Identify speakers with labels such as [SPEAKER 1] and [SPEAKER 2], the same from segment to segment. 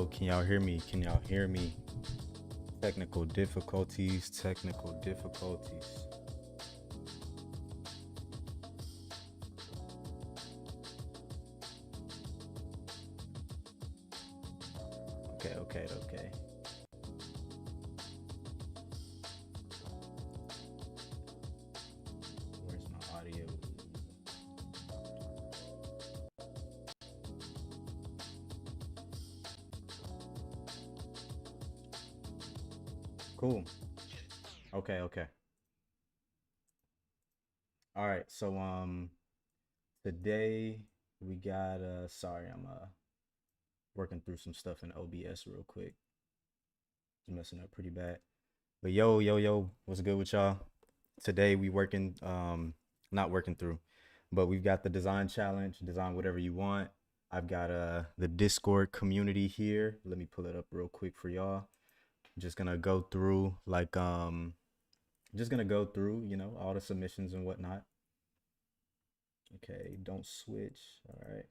[SPEAKER 1] yo, can y'all hear me? Can y'all hear me? Technical difficulties, technical difficulties. Okay. Where's my audio? Cool. Okay. All right. So today we got sorry, I'm working through some stuff in OBS real quick. It's messing up pretty bad. But yo, what's good with y'all? Today we working not working through, but we've got the design challenge, design whatever you want. I've got the Discord community here. Let me pull it up real quick for y'all. Just gonna go through like just gonna go through, you know, all the submissions and whatnot. Okay, don't switch. All right.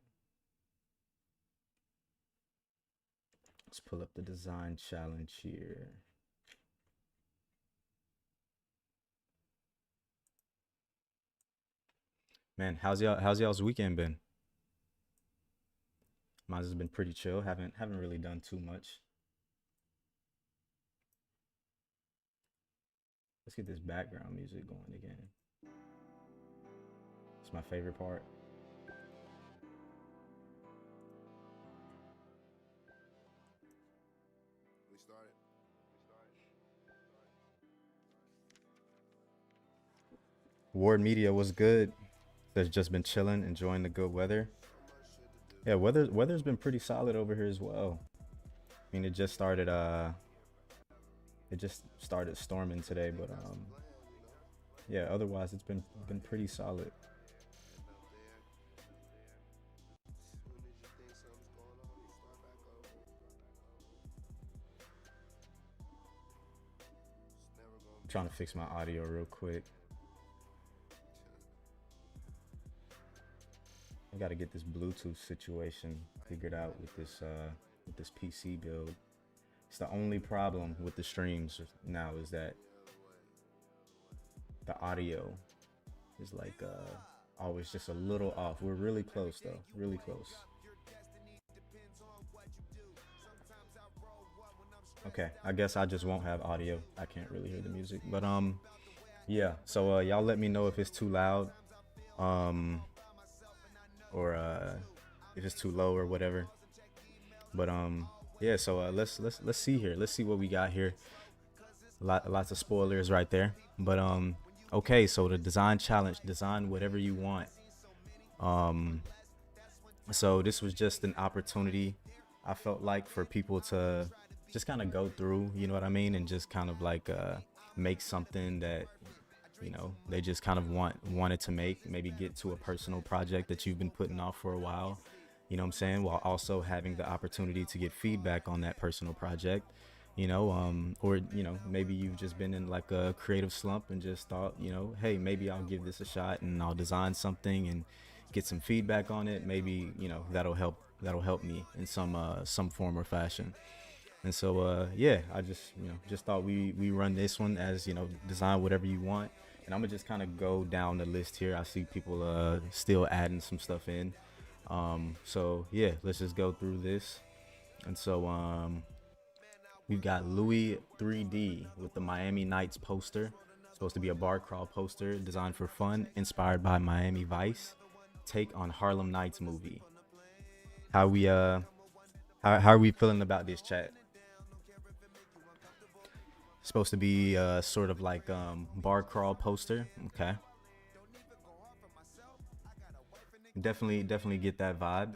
[SPEAKER 1] Let's pull up the design challenge here. Man, how's y'all's weekend been? Mine has been pretty chill. Haven't really done too much. Let's get this background music going again. It's my favorite part. Ward Media was good. They've just been chilling, enjoying the good weather. Yeah, weather's been pretty solid over here as well. I mean, it just started storming today, but yeah, otherwise it's been pretty solid. I'm trying to fix my audio real quick. I got to get this Bluetooth situation figured out with this PC build. It's the only problem with the streams now is that the audio is like always just a little off. We're really close though, really close. Okay, I guess I just won't have audio. I can't really hear the music, but yeah. So y'all let me know if it's too loud, um, or if it's too low or whatever. But yeah. So let's see here. Let's see what we got here. Lots of spoilers right there. But okay. So the design challenge, design whatever you want. Um, so this was just an opportunity. I felt like for people to just kind of go through, you know what I mean, and just kind of like make something that they just kind of wanted to make, maybe get to a personal project that you've been putting off for a while, you know what I'm saying, while also having the opportunity to get feedback on that personal project, or maybe you've just been in like a creative slump and just thought, hey, maybe I'll give this a shot and I'll design something and get some feedback on it. Maybe that'll help me in some form or fashion. And so yeah, I just thought we run this one as, design whatever you want. And I'm gonna just kind of go down the list here. I see people still adding some stuff in. So yeah, let's just go through this. And so we've got Louis 3D with the Miami Nights poster. Supposed to be a bar crawl poster designed for fun, inspired by Miami Vice. Take on Harlem Nights movie. How we how are we feeling about this, chat? Supposed to be sort of like bar crawl poster. Okay. Definitely get that vibe.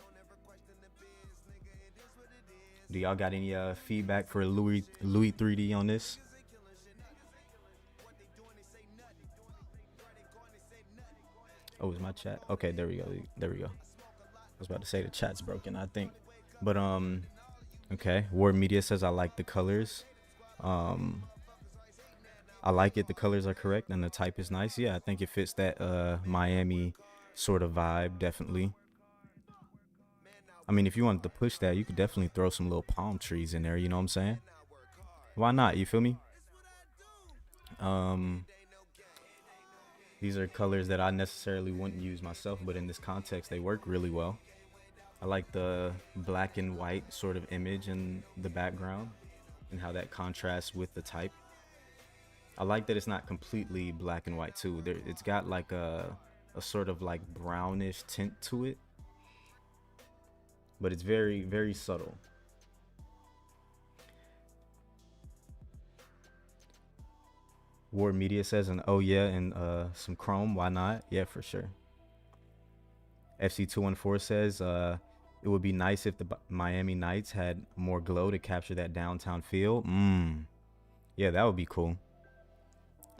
[SPEAKER 1] Do y'all got any feedback for Louis 3D on this? Oh, is my chat? Okay, there we go. There we go. I was about to say the chat's broken, I think. But okay. Ward Media says I like the colors. Um I like it. The colors are correct and the type is nice. Yeah, I think it fits that Miami sort of vibe, definitely. I mean, if you wanted to push that, you could definitely throw some little palm trees in there. You know what I'm saying? Why not? You feel me? Um, these are colors that I necessarily wouldn't use myself, but in this context, they work really well. I like the black and white sort of image in the background and how that contrasts with the type. I like that it's not completely black and white too. It's got like a sort of like brownish tint to it, but it's very subtle. War Media says, and oh yeah, and some chrome. Why not? Yeah, for sure. FC214 says, it would be nice if the Miami Nights had more glow to capture that downtown feel. Yeah, that would be cool.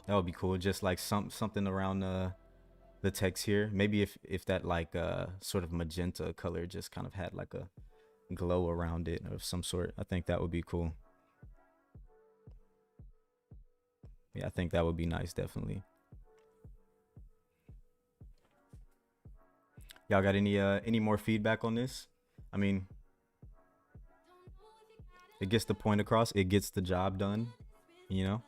[SPEAKER 1] That would be cool. Just like something around the text here. Maybe if that like sort of magenta color just kind of had like a glow around it of some sort. I think that would be cool. Yeah, I think that would be nice, definitely. Y'all got any more feedback on this? I mean, it gets the point across. It gets the job done, you know.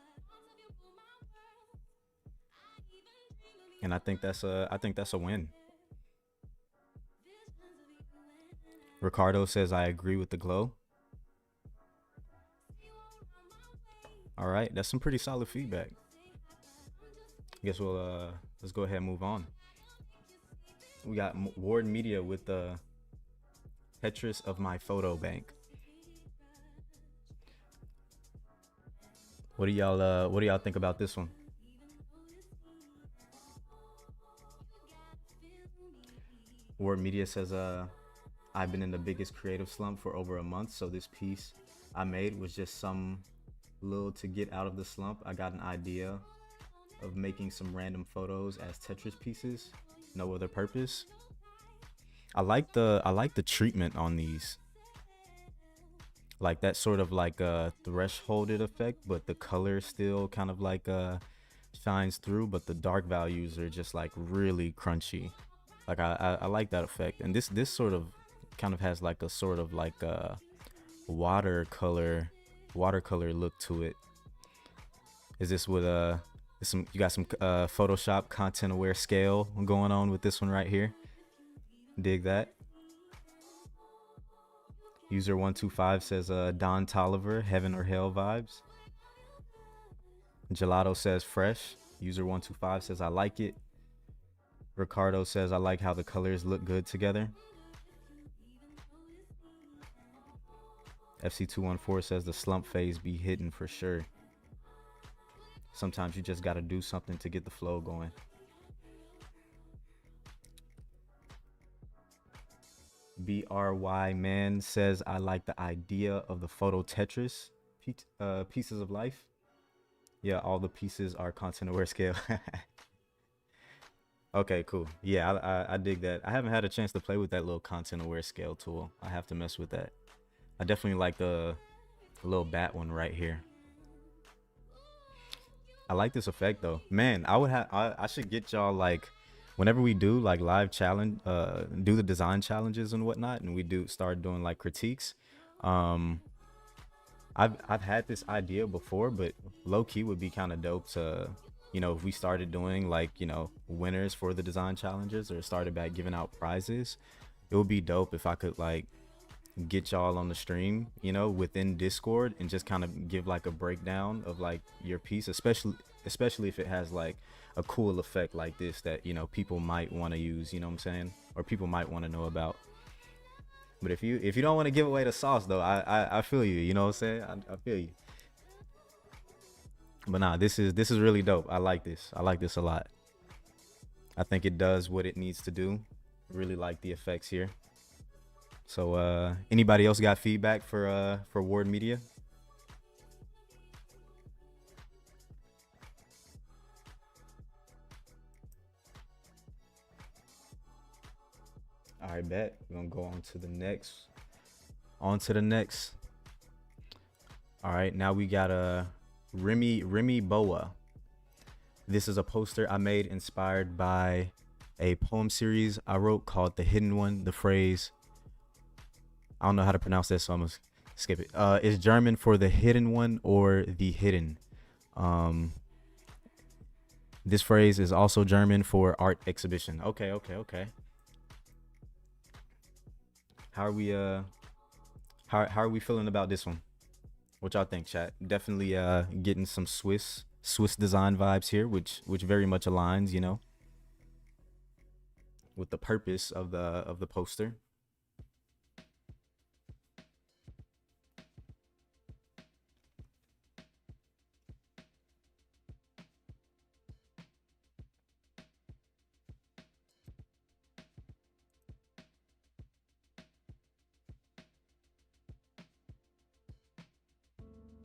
[SPEAKER 1] And I think that's a win. Ricardo says I agree with the glow. All right, that's some pretty solid feedback. I guess we'll let's go ahead and move on. We got Ward Media with the Tetris of my photo bank. What do y'all think about this one? Ward Media says I've been in the biggest creative slump for over a month, so this piece I made was just some little to get out of the slump. I got an idea of making some random photos as Tetris pieces, no other purpose. I like the treatment on these, like that sort of like a thresholded effect, but the color still kind of like shines through, but the dark values are just like really crunchy. Like I like that effect, and this sort of kind of has like a sort of like a watercolor look to it. Is this with some, you got some Photoshop content aware scale going on with this one right here? Dig that. User 125 says Don Tolliver, Heaven or Hell vibes. Gelato says fresh. User 125 says I like it. Ricardo says I like how the colors look good together. FC214 says the slump phase be hidden for sure. Sometimes you just gotta do something to get the flow going. BRY man says I like the idea of the photo Tetris pieces of life. Yeah, all the pieces are content aware scale. Okay, cool. Yeah, I dig that. I haven't had a chance to play with that little content aware scale tool. I have to mess with that. I definitely like the little bat one right here. I like this effect though. Man, I should get y'all like whenever we do like live challenge do the design challenges and whatnot, and we start doing like critiques. I've had this idea before, but low key would be kind of dope to, you know, if we started doing like, you know, winners for the design challenges or started back giving out prizes. It would be dope if I could like get y'all on the stream, you know, within Discord, and just kind of give like a breakdown of like your piece, especially if it has like a cool effect like this that, you know, people might want to use, you know what I'm saying, or people might want to know about. But if you don't want to give away the sauce though, I feel you, you know what I'm saying, I feel you. But nah, this is really dope. I like this a lot. I think it does what it needs to do. Really like the effects here. So anybody else got feedback for Ward Media? All right, bet. We're gonna go on to the next. All right, now we got a Remy Boa. This is a poster I made inspired by a poem series I wrote called The Hidden One. The phrase I don't know how to pronounce that, so I'm gonna skip it. Is German for the hidden one or the hidden? Um, this phrase is also German for art exhibition. Okay, okay, okay. How are we? How are we feeling about this one? What y'all think, chat? Definitely getting some Swiss design vibes here, which very much aligns, with the purpose of the poster.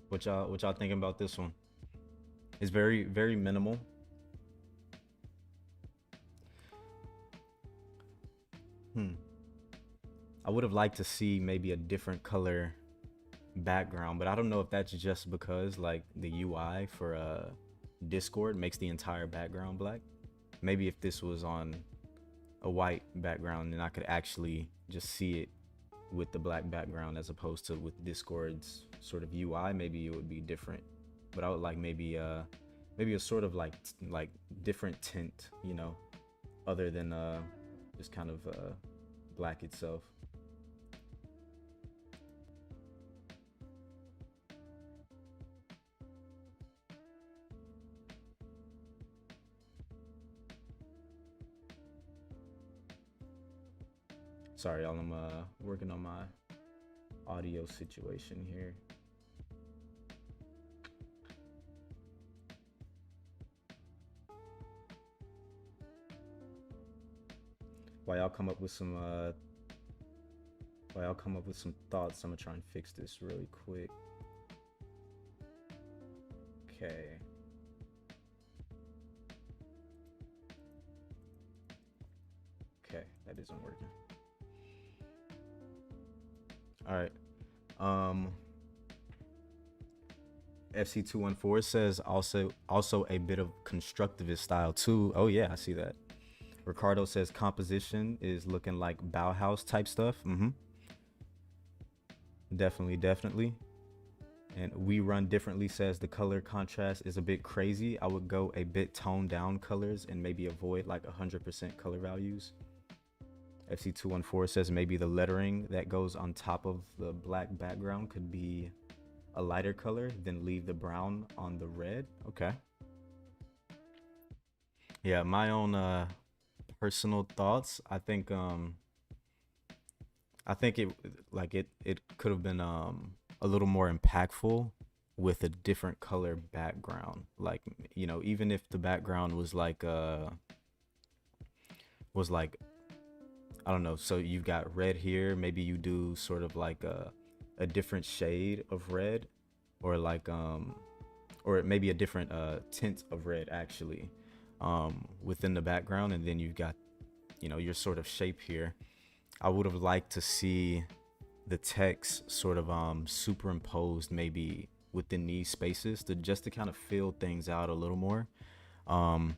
[SPEAKER 1] What y'all thinking about this one? It's very minimal. Hmm. I would have liked to see maybe a different color background, but I don't know if that's just because like the UI for Discord makes the entire background black. Maybe if this was on a white background, then I could actually just see it with the black background as opposed to with Discord's sort of UI. Maybe it would be different. But I would like maybe a sort of like different tint, other than just kind of black itself. Sorry, y'all. I'm working on my audio situation here. While y'all come up with some thoughts, I'm gonna try and fix this really quick. Okay. Okay, that isn't working. All right. FC214 says also a bit of constructivist style too. Oh yeah, I see that. Ricardo says composition is looking like Bauhaus type stuff. Definitely, definitely. And we run differently says the color contrast is a bit crazy. I would go a bit toned down colors and maybe avoid like 100% color values. FC214 says maybe the lettering that goes on top of the black background could be a lighter color, then leave the brown on the red. Okay. Yeah, my own personal thoughts. I think it could have been a little more impactful with a different color background. Like, even if the background was like I don't know, so you've got red here, maybe you do sort of like a different shade of red, or like or maybe a different tint of red actually, within the background, and then you've got your sort of shape here. I would have liked to see the text sort of superimposed maybe within these spaces to kind of fill things out a little more. Um,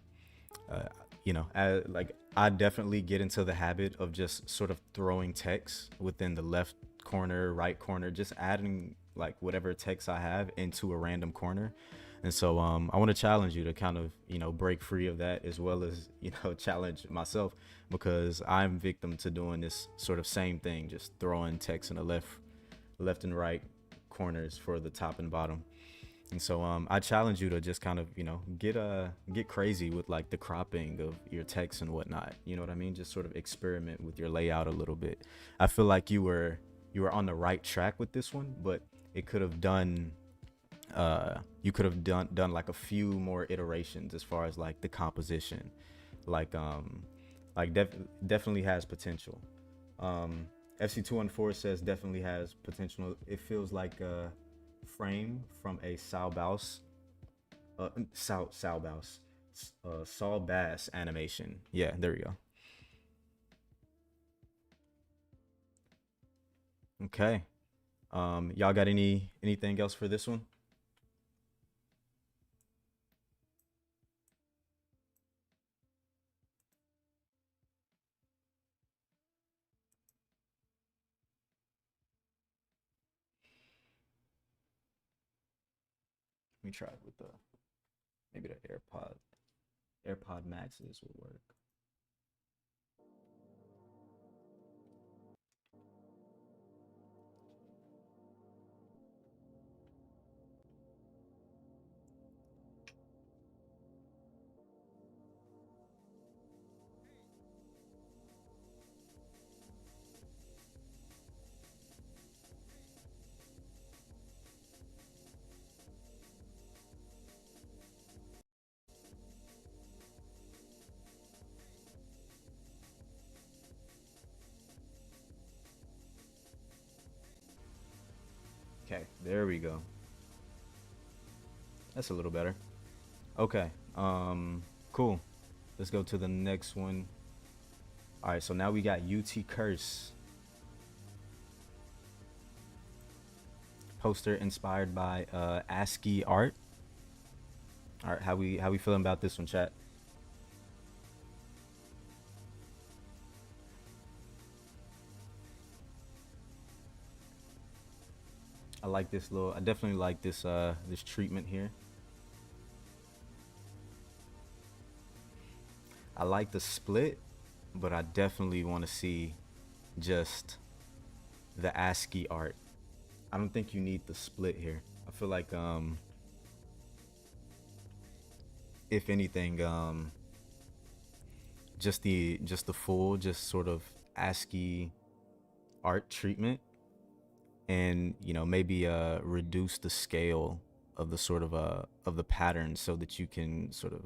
[SPEAKER 1] like I definitely get into the habit of just sort of throwing text within the left corner, right corner, just adding like whatever text I have into a random corner. And so I want to challenge you to kind of, break free of that, as well as, challenge myself, because I'm victim to doing this sort of same thing, just throwing text in the left and right corners for the top and bottom. And so I challenge you to just kind of, get crazy with like the cropping of your text and whatnot. You know what I mean? Just sort of experiment with your layout a little bit. I feel like you were on the right track with this one, but it could have done you could have done like a few more iterations as far as like the composition. Like definitely has potential. FC214 says definitely has potential. It feels like a frame from a Saul Bass animation. Yeah, there we go. Okay. Y'all got anything else for this one? Let me try it with the maybe the AirPod Maxes will work. Okay, there we go. That's a little better. Okay. Cool. Let's go to the next one. All right, so now we got UT Curse. Poster inspired by ASCII art. All right, how we feeling about this one, chat? I like this I definitely like this this treatment here. I like the split, but I definitely want to see just the ASCII art. I don't think you need the split here. I feel like if anything just the full just sort of ASCII art treatment, and maybe reduce the scale of the sort of the pattern so that you can sort of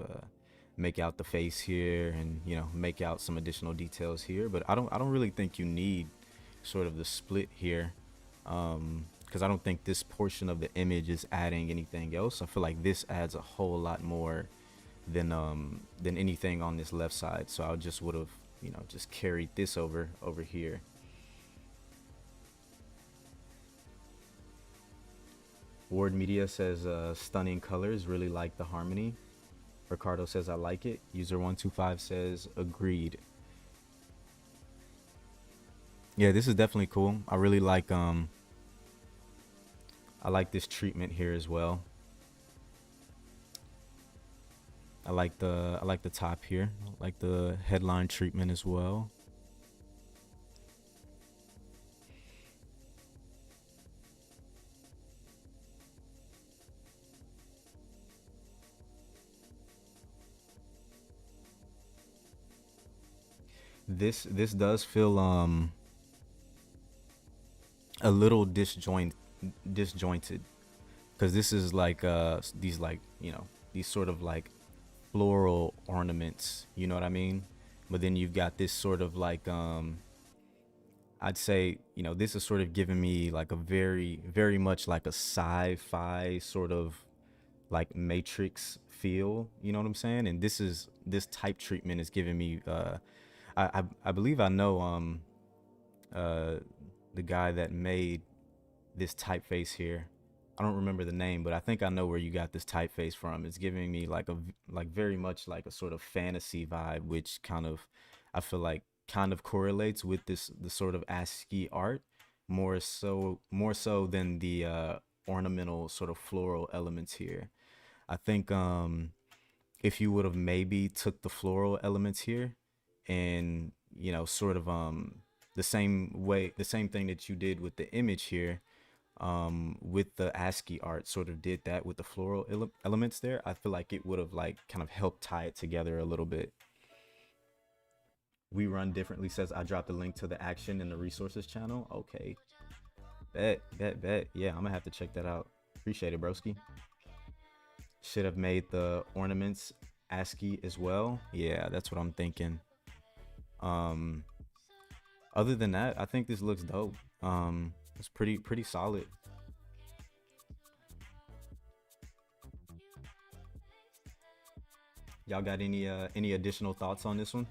[SPEAKER 1] make out the face here, and make out some additional details here. But I don't really think you need sort of the split here, because I don't think this portion of the image is adding anything else. I feel like this adds a whole lot more than anything on this left side. So I just would have just carried this over here. Ward Media says stunning colors, really like the harmony. Ricardo says I like it. User 125 says agreed. Yeah, this is definitely cool. I really like I like this treatment here as well. I like the top here. I like the headline treatment as well. This does feel a little disjointed, because this is like these like these sort of like floral ornaments, you know what I mean? But then you've got this sort of like I'd say this is sort of giving me like a very much like a sci-fi sort of like Matrix feel, you know what I'm saying? And this type treatment is giving me I believe I know the guy that made this typeface here. I don't remember the name, but I think I know where you got this typeface from. It's giving me like very much like a sort of fantasy vibe, which kind of I feel like kind of correlates with the sort of ASCII art more so than the ornamental sort of floral elements here. I think if you would have maybe took the floral elements here and sort of the same thing that you did with the image here, with the ASCII art, sort of did that with the floral elements there, I feel like it would have like kind of helped tie it together a little bit. We Run Differently says I dropped the link to the action in the resources channel. Okay, bet. Yeah, I'm gonna have to check that out. Appreciate it, broski. Should have made the ornaments ASCII as well. Yeah, that's what I'm thinking. Other than that, I think this looks dope. It's pretty solid. Y'all got any additional thoughts on this one?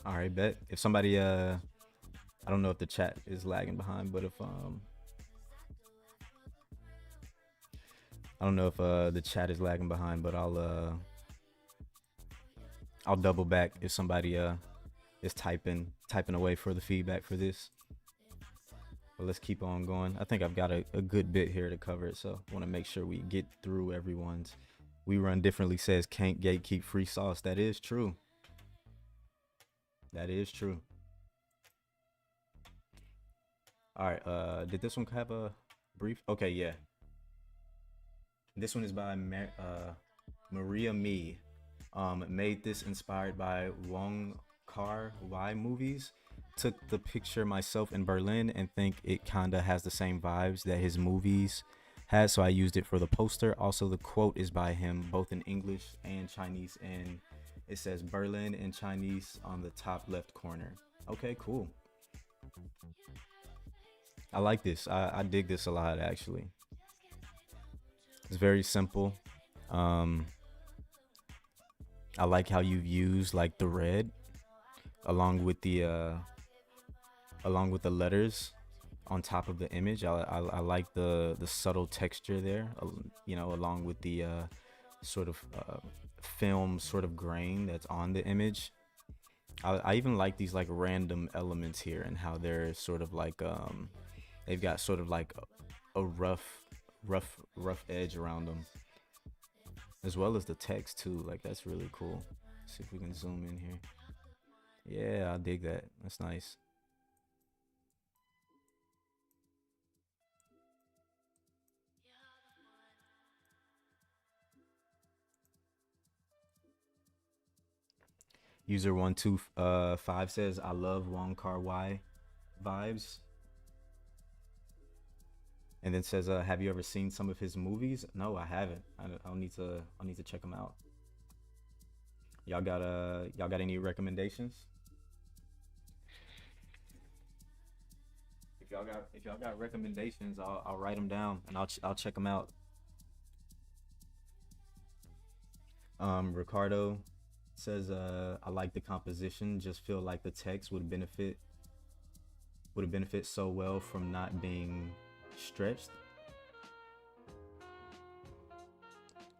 [SPEAKER 1] All right, bet. If somebody I don't know if the chat is lagging behind, but if I don't know if the chat is lagging behind, but I'll double back if somebody is typing away for the feedback for this. But let's keep on going. I think I've got a good bit here to cover it, so I want to make sure we get through everyone's. We Run Differently says can't gatekeep free sauce. That is true. That is true. All right. Did this one have a brief? Okay, yeah. This one is by Maria Me. Made this inspired by Wong Kar Wai movies. Took the picture myself in Berlin and think it kinda has the same vibes that his movies has, so I used it for the poster. Also, the quote is by him, both in English and Chinese, and it says Berlin in Chinese on the top left corner. Okay, cool. I like this. I dig this a lot actually. It's very simple. Um, I like how you've used like the red along with the letters on top of the image. I like the subtle texture there. You know, along with the sort of film sort of grain that's on the image. I even like these like random elements here and how they're sort of like they've got sort of like a rough edge around them, as well as the text too. Like that's really cool. See if we can zoom in here. Yeah, I dig that. That's nice. User 125 says I love Wong Kar Wai vibes, and then says have you ever seen some of his movies? No, I haven't. I'll need to check them out. Y'all got any recommendations? If y'all got recommendations, I'll write them down and I'll check them out. Ricardo says I like the composition. Just feel like the text would benefit so well from not being stretched.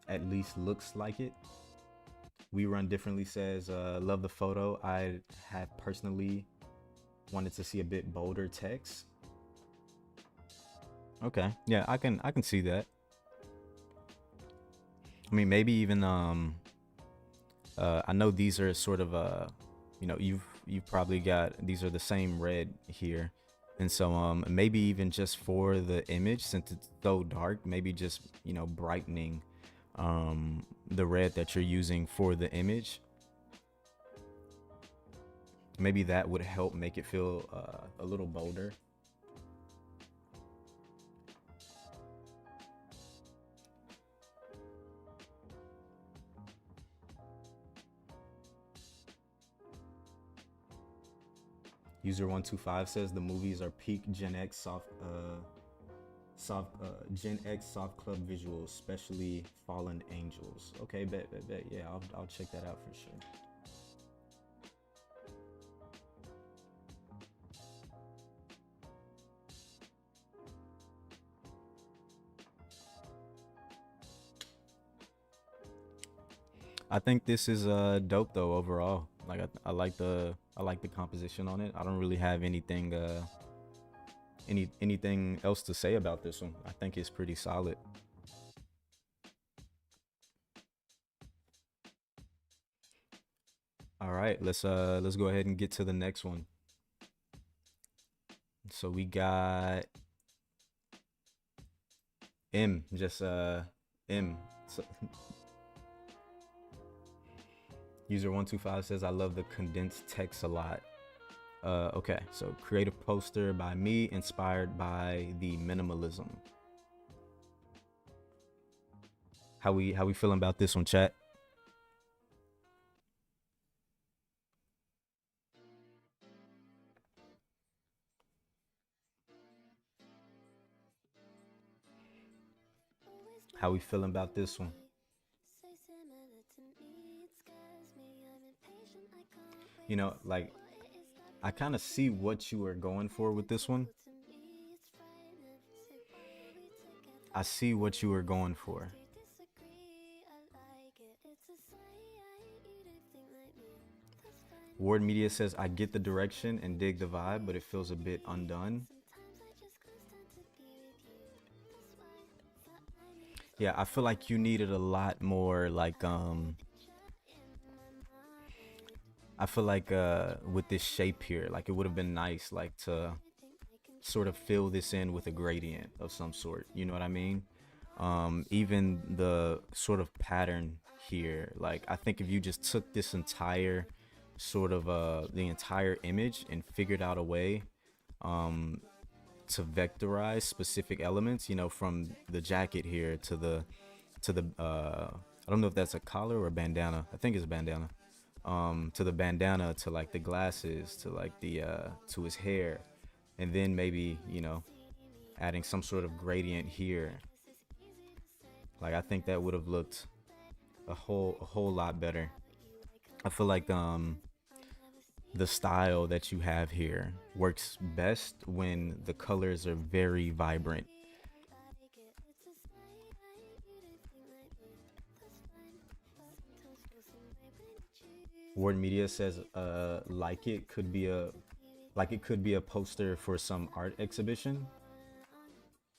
[SPEAKER 1] At least looks like it. We Run Differently says love the photo. I had personally wanted to see a bit bolder text. Okay, yeah, I can see that. I mean, maybe even I know these are sort of you know, you've probably got these are the same red here, and so maybe even just for the image, since it's so dark, maybe just, you know, brightening the red that you're using for the image. Maybe that would help make it feel a little bolder. User 125 says the movies are peak Gen X Gen X soft club visuals, especially Fallen Angels. Okay, bet. Yeah, I'll check that out for sure. I think this is dope though overall. Like I like the composition on it. I don't really have anything else to say about this one. I think it's pretty solid. All right, let's go ahead and get to the next one. So we got M, just M. So, user 125 says I love the condensed text a lot. Okay, so creative poster by me, inspired by the minimalism. How we feeling about this one, chat? How we feeling about this one? You know, like I kind of see what you were going for with this one. I see what you were going for. Ward Media says, I get the direction and dig the vibe, but it feels a bit undone. Yeah, I feel like you needed a lot more like I feel like with this shape here, like it would have been nice like to sort of fill this in with a gradient of some sort. You know what I mean? Even the sort of pattern here, like I think if you just took this entire sort of the entire image and figured out a way to vectorize specific elements, you know, from the jacket here to the I don't know if that's a collar or a bandana. I think it's a bandana. To the bandana, to like the glasses, to like the to his hair, and then maybe, you know, adding some sort of gradient here. Like I think that would have looked a whole lot better. I feel like the style that you have here works best when the colors are very vibrant. Ward Media says like it could be a like it could be a poster for some art exhibition.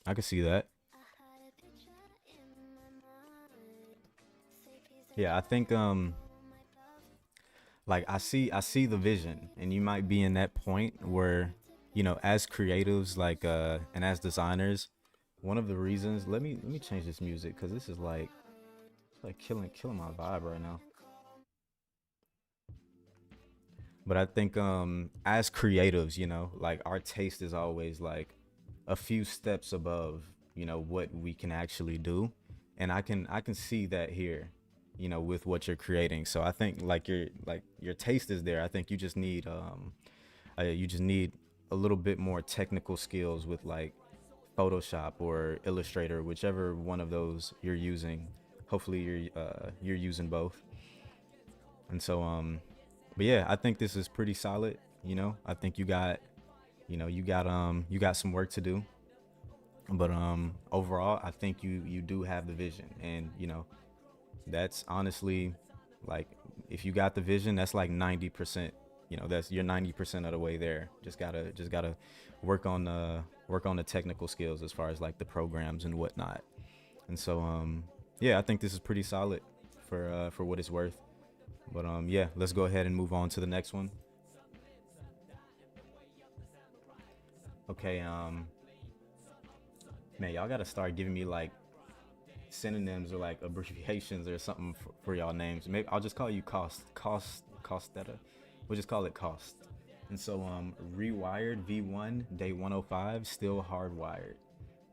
[SPEAKER 1] I could see that. Yeah, I think like I see the vision, and you might be in that point where, you know, as creatives like and as designers, one of the reasons, let me change this music cuz this is like it's like killing my vibe right now. But I think as creatives, you know, like our taste is always like a few steps above, you know, what we can actually do. And I can see that here, you know, with what you're creating. So I think like your taste is there. I think you just need a little bit more technical skills with like Photoshop or Illustrator, whichever one of those you're using. Hopefully you're using both. And so but yeah, I think this is pretty solid, you know. I think you got, you know, you got some work to do. But overall, I think you do have the vision, and you know, that's honestly like if you got the vision, that's like 90%. You know, that's you're 90% of the way there. Just gotta work on the technical skills as far as like the programs and whatnot. And so yeah, I think this is pretty solid for what it's worth. But yeah, let's go ahead and move on to the next one. Okay, man, y'all gotta start giving me like synonyms or like abbreviations or something for y'all names. Maybe I'll just call you Costetta. We'll just call it Cost. And so rewired V1 day 105 still hardwired.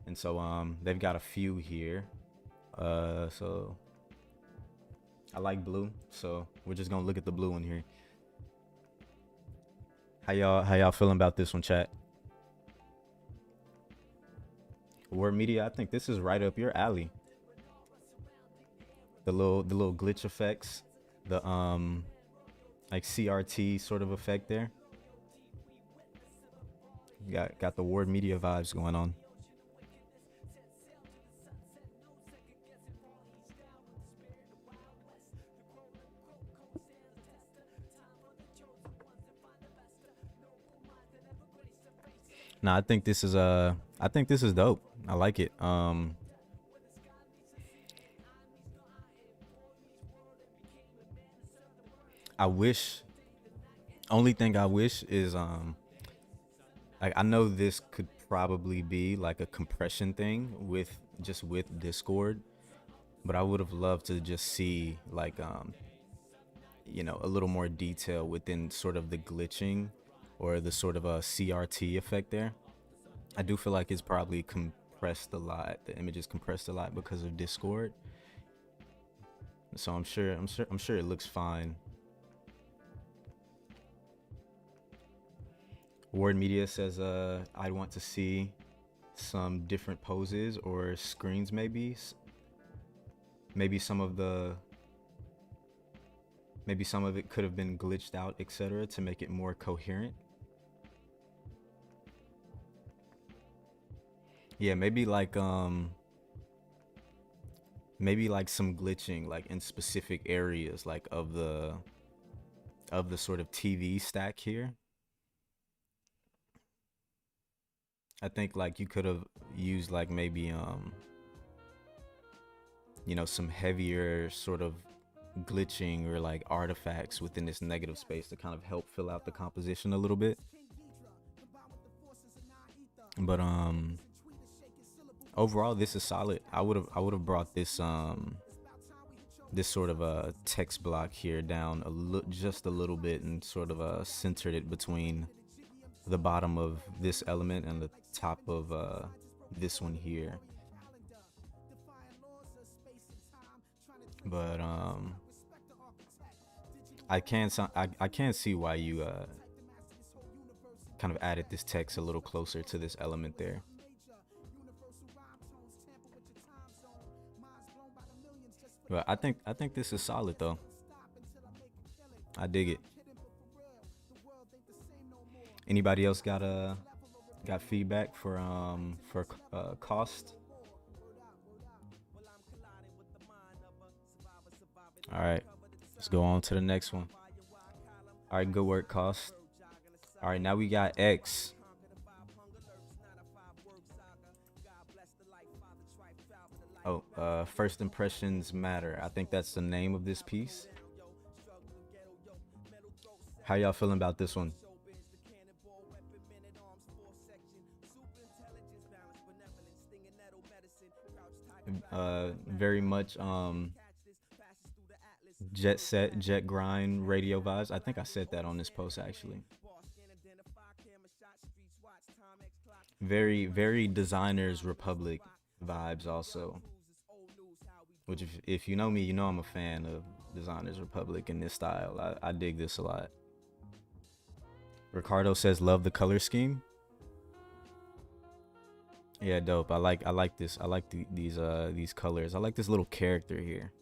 [SPEAKER 1] And so they've got a few here. So I like blue, so we're just gonna look at the blue one here. How y'all feeling about this one, chat? Word Media, I think this is right up your alley. The little glitch effects, the like CRT sort of effect there. Got the Ward Media vibes going on. No, I think this is dope. I like it. I wish only thing I wish is like I know this could probably be like a compression thing with just with Discord, but I would have loved to just see like you know, a little more detail within sort of the glitching or the sort of a CRT effect there. I do feel like it's probably compressed a lot. The image is compressed a lot because of Discord. So I'm sure it looks fine. Word Media says I want to see some different poses or screens maybe. Maybe some of the maybe some of it could have been glitched out, etc., to make it more coherent. Yeah, maybe like some glitching like in specific areas like of the sort of TV stack here. I think like you could have used like maybe you know, some heavier sort of glitching or like artifacts within this negative space to kind of help fill out the composition a little bit. But overall this is solid. I would have brought this this sort of a text block here down just a little bit and sort of centered it between the bottom of this element and the top of this one here. But I can't see why you kind of added this text a little closer to this element there. But I think this is solid though. I dig it. Anybody else got feedback for cost? All right, let's go on to the next one. All right, good work, cost. All right, now we got X. Oh, first impressions matter. I think that's the name of this piece. How y'all feeling about this one? Very much jet set, jet grind, radio vibes. I think I said that on this post actually. Very Designers Republic vibes also. Which if you know me, you know I'm a fan of Designers Republic in this style. I dig this a lot. Ricardo says love the color scheme. Yeah, dope. I like this. I like these colors. I like this little character here.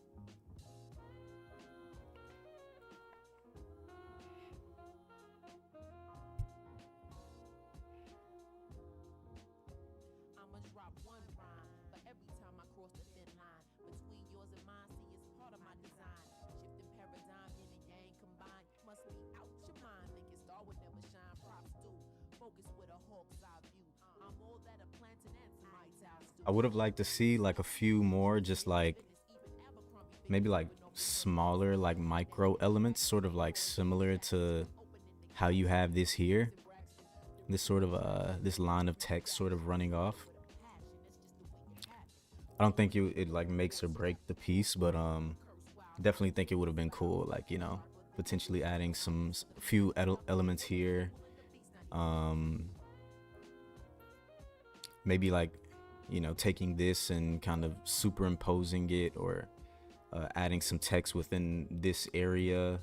[SPEAKER 1] I would have liked to see like a few more, just like maybe like smaller, like micro elements, sort of like similar to how you have this here. This sort of this line of text sort of running off. I don't think it like makes or break the piece, but definitely think it would have been cool, like, you know, potentially adding some few elements here. Um, maybe like, you know, taking this and kind of superimposing it, or adding some text within this area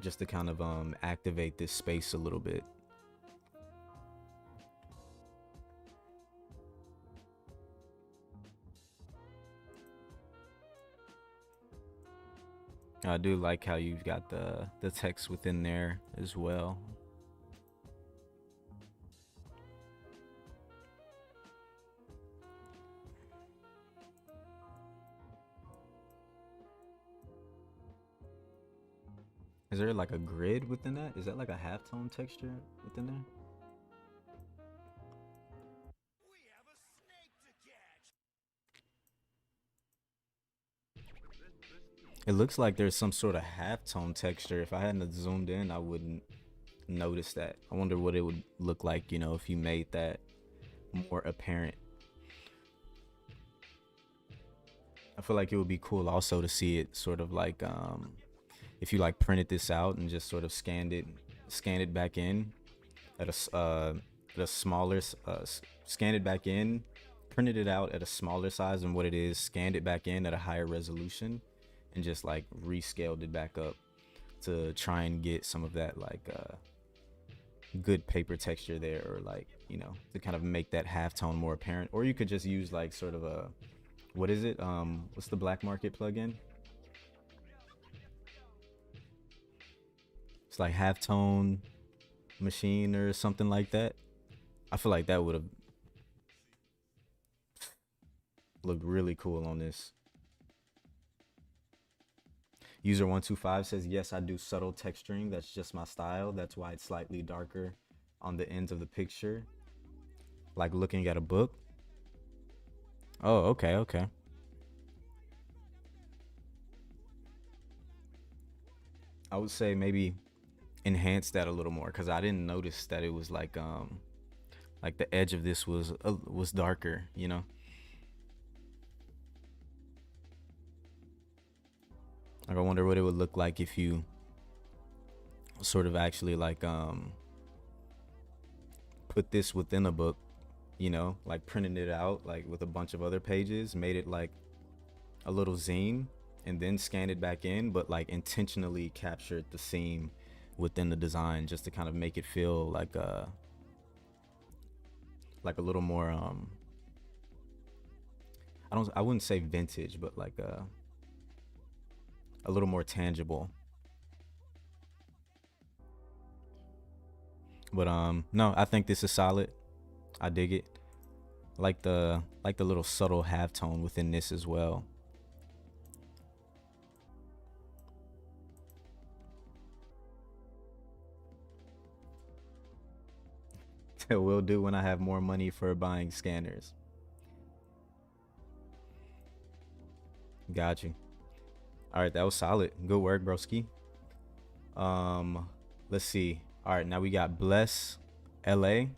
[SPEAKER 1] just to kind of activate this space a little bit. I do like how you've got the text within there as well. Is there like a grid within that? Is that like a halftone texture within there? It looks like there's some sort of halftone texture. If I hadn't zoomed in, I wouldn't notice that. I wonder what it would look like, you know, if you made that more apparent. I feel like it would be cool also to see it sort of like if you like printed this out and just sort of scanned it back in at at a smaller scanned it back in, printed it out at a smaller size than what it is, scanned it back in at a higher resolution, and just like rescaled it back up to try and get some of that like good paper texture there, or like, you know, to kind of make that halftone more apparent. Or you could just use like sort of a, what is it, what's the black market plugin? It's like halftone machine or something like that. I feel like that would have looked really cool on this. User125 says, yes, I do subtle texturing. That's just my style. That's why it's slightly darker on the ends of the picture, like looking at a book. Oh, okay, okay. I would say maybe enhance that a little more because I didn't notice that it was like the edge of this was darker, you know. Like I wonder what it would look like if you sort of actually like put this within a book, you know, like printed it out like with a bunch of other pages, made it like a little zine, and then scanned it back in, but like intentionally captured the seam within the design just to kind of make it feel like a little more I wouldn't say vintage, but like a little more tangible. But no, I think this is solid. I dig it. Like the little subtle halftone within this as well. Will do when I have more money for buying scanners. Got you. All right, that was solid. Good work, broski. Um, let's see. All right, now we got Bless LA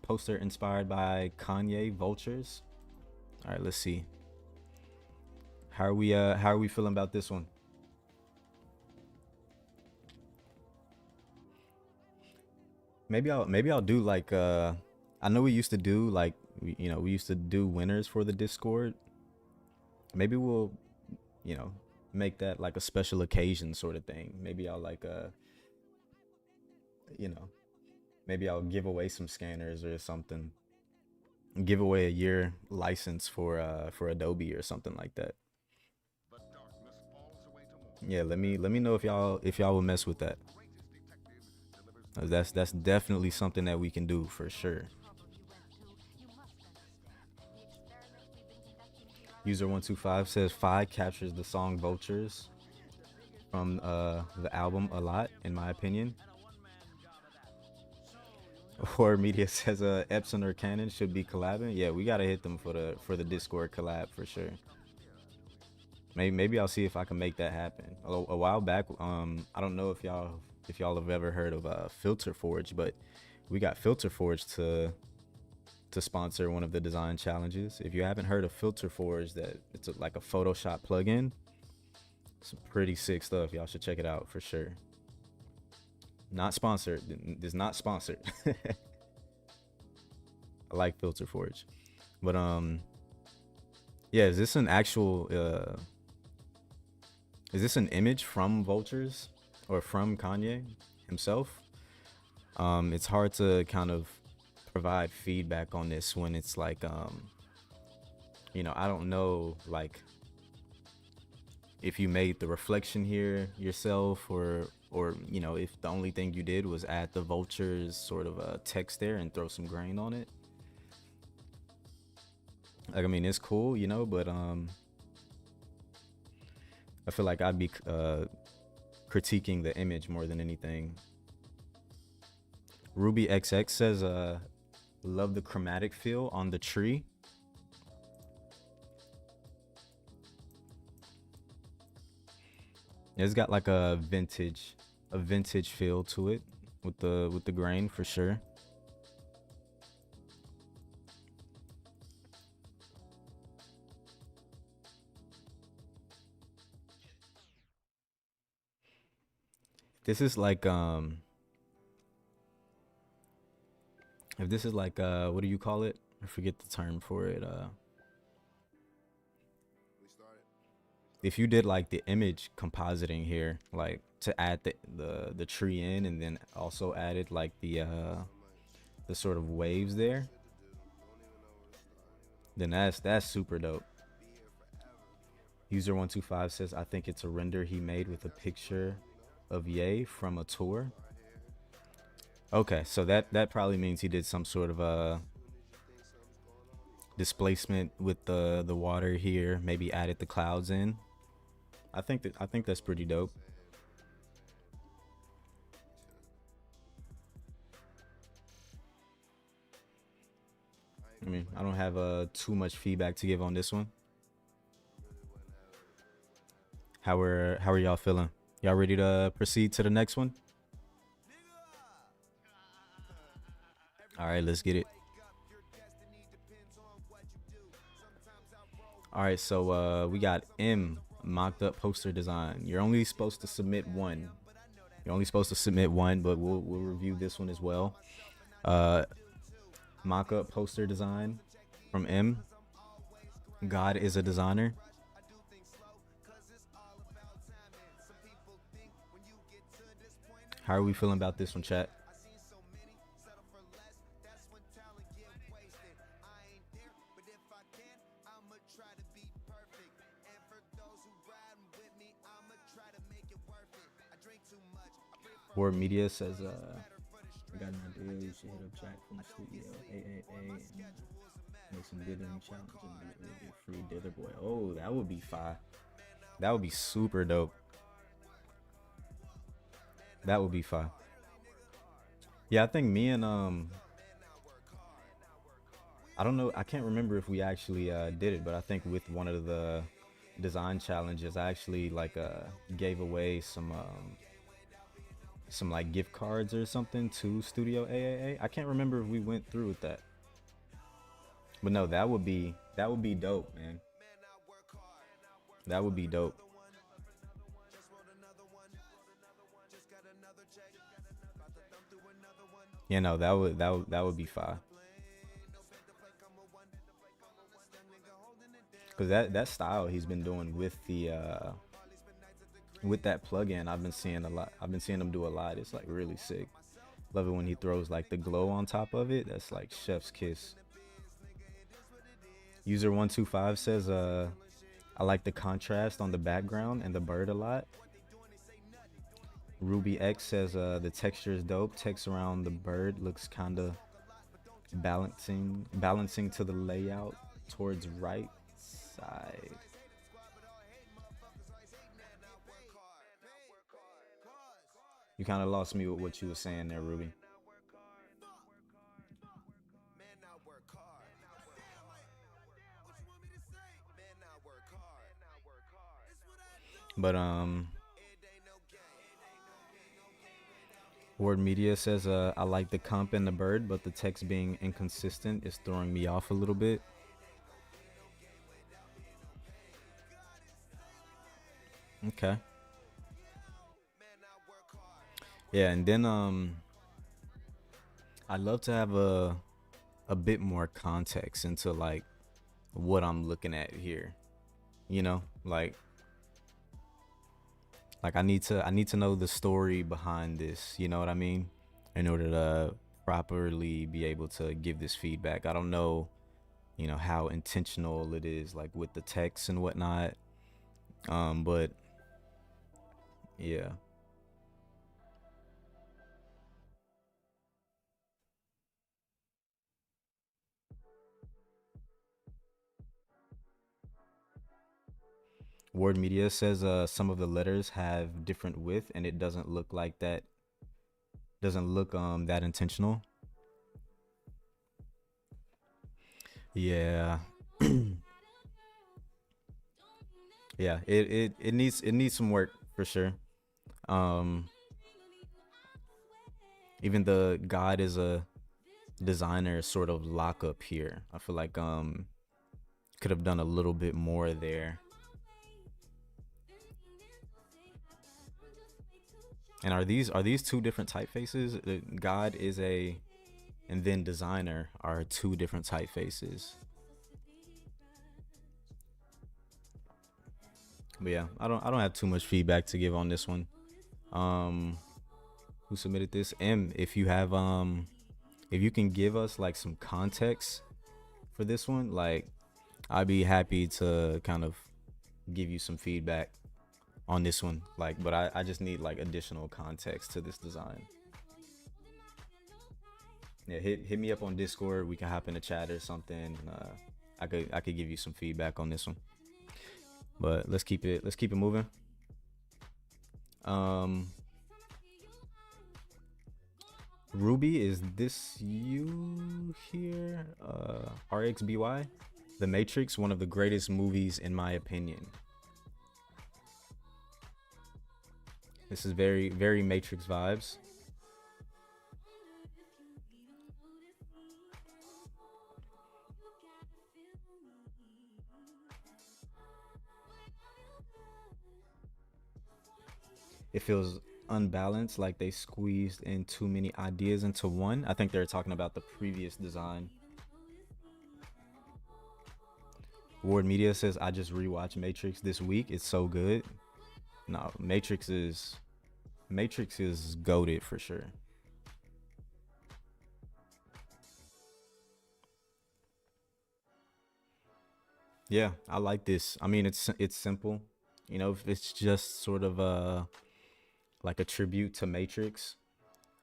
[SPEAKER 1] poster inspired by Kanye Vultures. All right, let's see. How are we feeling about this one? Maybe I'll do like I know we used to do like you know, we used to do winners for the Discord. Maybe we'll, you know, make that like a special occasion sort of thing. Maybe I'll like you know, maybe I'll give away some scanners or something. Give away a year license for Adobe or something like that. Yeah, let me know if y'all will mess with that. That's definitely something that we can do for sure. User125 says Fi captures the song Vultures from the album a lot, in my opinion. Horror Media says Epson or Canon should be collabing. Yeah, we gotta hit them for the Discord collab for sure. Maybe I'll see if I can make that happen. A while back, I don't know if y'all have ever heard of Filter Forge, but we got Filter Forge to sponsor one of the design challenges. If you haven't heard of Filter Forge, that it's like a Photoshop plugin. Some pretty sick stuff. Y'all should check it out for sure. Not sponsored. It's not sponsored. I like Filter Forge, but yeah. Is this an image from Vultures or from Kanye himself? It's hard to kind of provide feedback on this when it's like you know, I don't know like if you made the reflection here yourself or you know, if the only thing you did was add the Vultures sort of text there and throw some grain on it. Like I mean, it's cool, you know, but I feel like I'd be critiquing the image more than anything. Ruby XX says love the chromatic feel on the tree. It's got like a vintage feel to it with the grain for sure. This is like if this is like what do you call it? I forget the term for it. If you did like the image compositing here, like to add the tree in and then also added like the sort of waves there, then that's super dope. User125 says I think it's a render he made with a picture of Ye from a tour. Okay, so that probably means he did some sort of displacement with the water here, maybe added the clouds in. I think that's pretty dope. I mean, I don't have too much feedback to give on this one. How are y'all feeling? Y'all ready to proceed to the next one? All right, let's get it. All right, so we got M, mocked up poster design. You're only supposed to submit one. You're only supposed to submit one, but we'll review this one as well. Uh, mock up poster design from M. God is a designer. How are we feeling about this one, chat? Ward Media says, I got an idea. You should hit up Jack from the studio, AAA, and make some dithering challenge and be a free dither boy. Oh, that would be fire. That would be super dope. That would be fire. Yeah, I think me and I don't know. I can't remember if we actually did it, but I think with one of the design challenges, I actually like gave away some like gift cards or something to Studio AAA. I can't remember if we went through with that, but no, that would be dope, man. That would be dope. Yeah, no, that would be fire. Cause that style he's been doing with that plugin, I've been seeing a lot. I've been seeing him do a lot. It's like really sick. Love it when he throws like the glow on top of it. That's like chef's kiss. User 125 says, I like the contrast on the background and the bird a lot. Ruby X says, the texture is dope. Text around the bird looks kind of balancing to the layout towards right side. You kind of lost me with what you were saying there, Ruby. But Word Media says, I like the comp and the bird, but the text being inconsistent is throwing me off a little bit. Okay. Yeah, and then I'd love to have a bit more context into like what I'm looking at here. You know, like I need to know the story behind this, you know what I mean? In order to properly be able to give this feedback. I don't know, you know, how intentional it is like with the text and whatnot. But yeah. Word Media says some of the letters have different width and it doesn't look like that, doesn't look that intentional. Yeah. Yeah, it needs some work for sure. Um Even the God is a designer sort of lock up here. I feel like could have done a little bit more there. And are these two different typefaces? God is a, and then designer are two different typefaces. But yeah, I don't have too much feedback to give on this one. Um, who submitted this? M. If you can give us like some context for this one, like I'd be happy to kind of give you some feedback on this one. Like, but I just need like additional context to this design. Yeah, hit me up on Discord. We can hop in a chat or something. I could give you some feedback on this one. But let's keep it moving. Um, Ruby, is this you here? RXBY, The Matrix, one of the greatest movies in my opinion. This is very, very Matrix vibes. It feels unbalanced, like they squeezed in too many ideas into one. I think they're talking about the previous design. Ward Media says, I just rewatched Matrix this week. It's so good. No, Matrix is goated for sure. Yeah, I like this. I mean, it's simple. You know, if it's just sort of like a tribute to Matrix,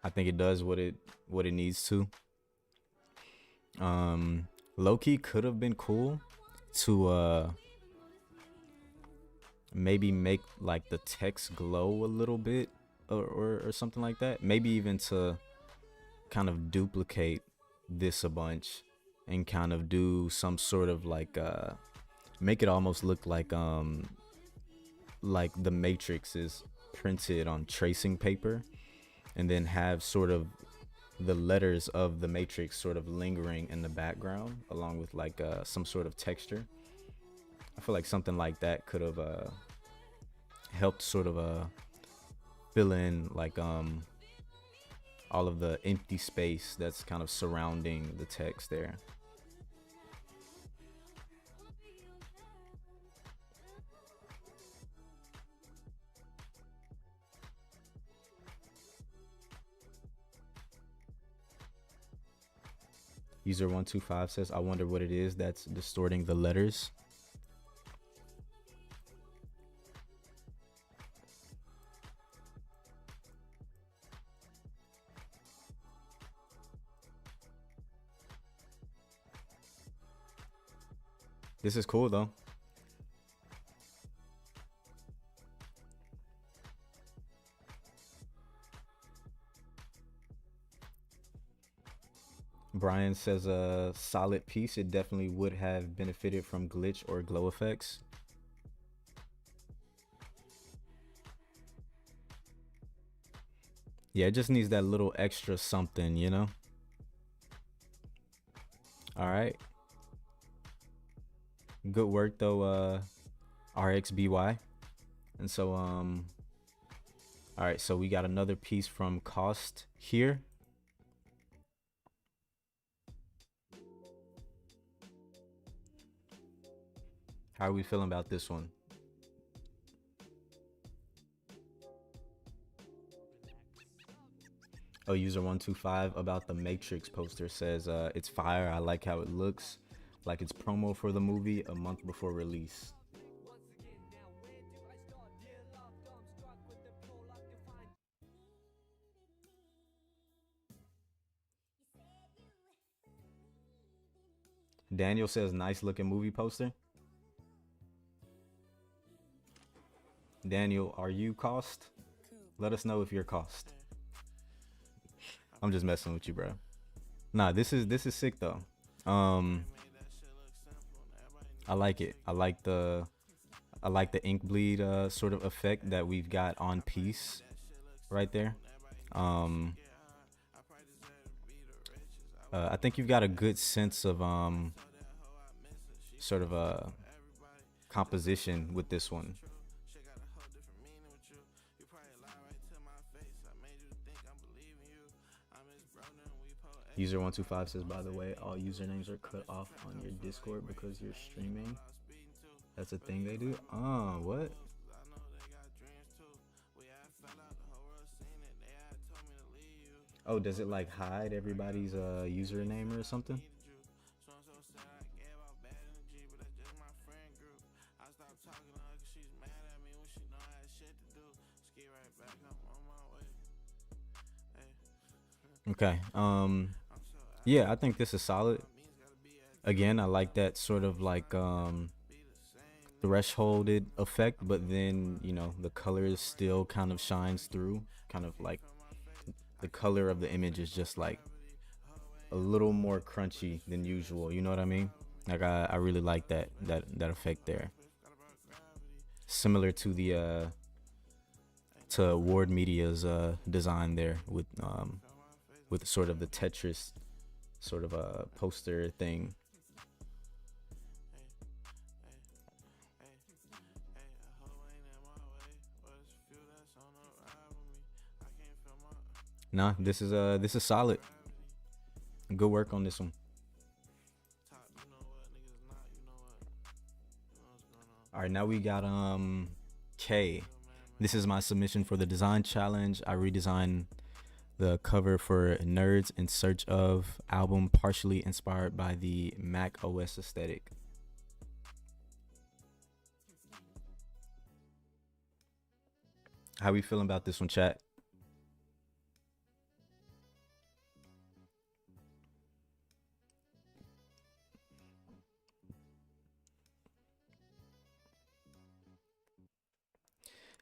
[SPEAKER 1] I think it does what it needs to. Loki could have been cool to maybe make like the text glow a little bit, or something like that. Maybe even to kind of duplicate this a bunch and kind of do some sort of like make it almost look like the Matrix is printed on tracing paper, and then have sort of the letters of the Matrix sort of lingering in the background along with like some sort of texture. I feel like something like that could have helped sort of fill in like all of the empty space that's kind of surrounding the text there. User 125 says, I wonder what it is that's distorting the letters. This is cool though. Brian says a solid piece. It definitely would have benefited from glitch or glow effects. Yeah, it just needs that little extra something, you know? All right. Good work though, RXBY. And so all right, so we got another piece from Cost here. How are we feeling about this one? Oh, user 125 about the Matrix poster says it's fire. I like how it looks like it's promo for the movie a month before release. Daniel says nice looking movie poster. Daniel, are you Cost? Let us know if you're Cost. I'm just messing with you, bro. Nah, this is sick though. I like it. I like the ink bleed sort of effect that we've got on piece right there. Um, I think you've got a good sense of sort of a composition with this one. User 125 says, by the way, all usernames are cut off on your Discord because you're streaming. That's a thing they do? What? Oh, does it like hide everybody's username or something? Okay. Yeah, I think this is solid. Again, I like that sort of like thresholded effect, but then the color still kind of shines through, kind of like the color of the image is just like a little more crunchy than usual. You know what I mean? Like I really like that effect there. Similar to the to Ward Media's design there with sort of the Tetris sort of a poster thing. Nah, this is solid. Good work on this one. All right, now we got K. This is my submission for the design challenge. I redesigned the cover for Nerds in Search of album, partially inspired by the Mac OS aesthetic. How we feeling about this one, chat?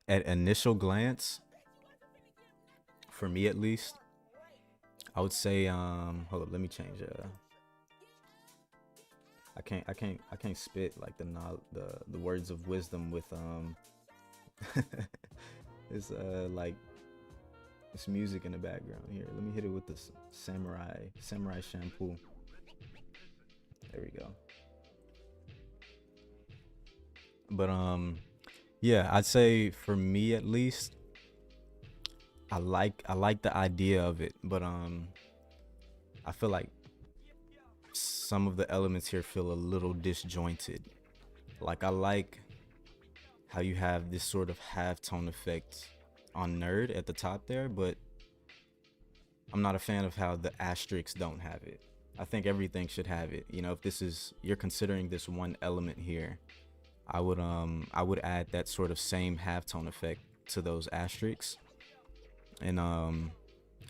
[SPEAKER 1] At initial glance, for me at least, I would say hold up, let me change I can't spit like the words of wisdom with it's like this music in the background here. Let me hit it with this samurai shampoo. There we go. But yeah, I'd say for me at least, I like the idea of it, but I feel like some of the elements here feel a little disjointed. Like I like how you have this sort of halftone effect on Nerd at the top there, but I'm not a fan of how the asterisks don't have it. I think everything should have it. If this is you're considering this one element here, I would add that sort of same halftone effect to those asterisks, and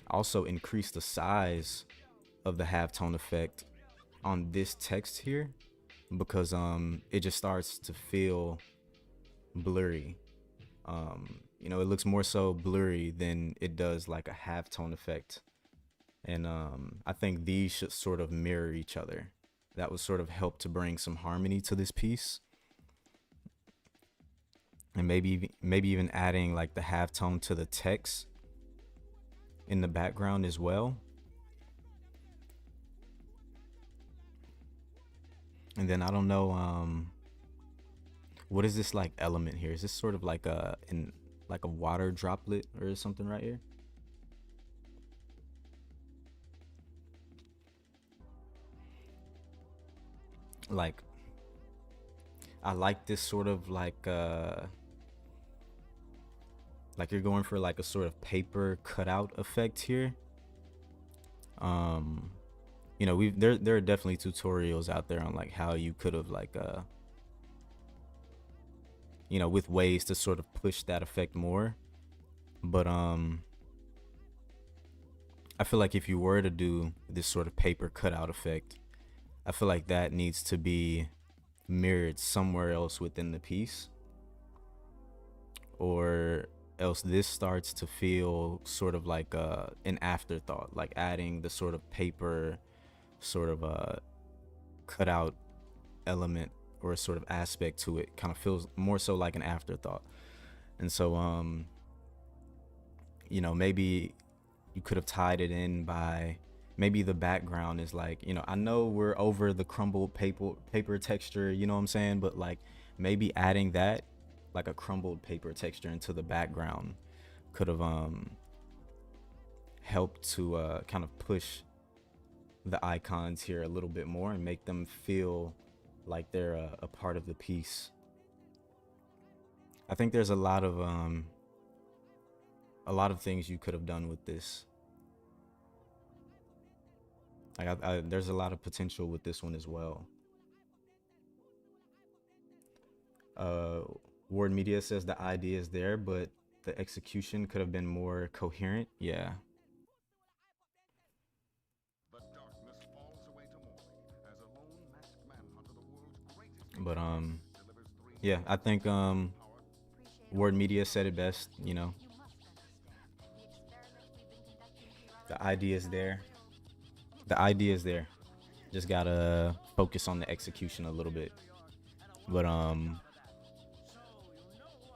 [SPEAKER 1] also increase the size of the halftone effect on this text here, because it just starts to feel blurry. It looks more so blurry than it does like a halftone effect, and I think these should sort of mirror each other. That would sort of help to bring some harmony to this piece, and maybe even adding like the halftone to the text in the background as well. And then I don't know, what is this like element here? Is this sort of like a water droplet or something right here? Like I like this sort of like you're going for like a sort of paper cutout effect here. There are definitely tutorials out there on like how you could have like with ways to sort of push that effect more, but I feel like if you were to do this sort of paper cutout effect, I feel like that needs to be mirrored somewhere else within the piece, or else this starts to feel sort of like an afterthought, like adding the sort of paper sort of cutout element or a sort of aspect to it kind of feels more so like an afterthought. And so maybe you could have tied it in by, maybe the background is like, I know we're over the crumbled paper texture, you know what I'm saying, but like maybe adding that, like a crumbled paper texture, into the background could have helped to kind of push the icons here a little bit more and make them feel like they're a part of the piece. I think there's a lot of things you could have done with this. Like there's a lot of potential with this one as well. uh Ward Media says the idea is there, but the execution could have been more coherent. Yeah. But Yeah, I think Word Media said it best. The idea is there. The idea is there. Just gotta focus on the execution a little bit. But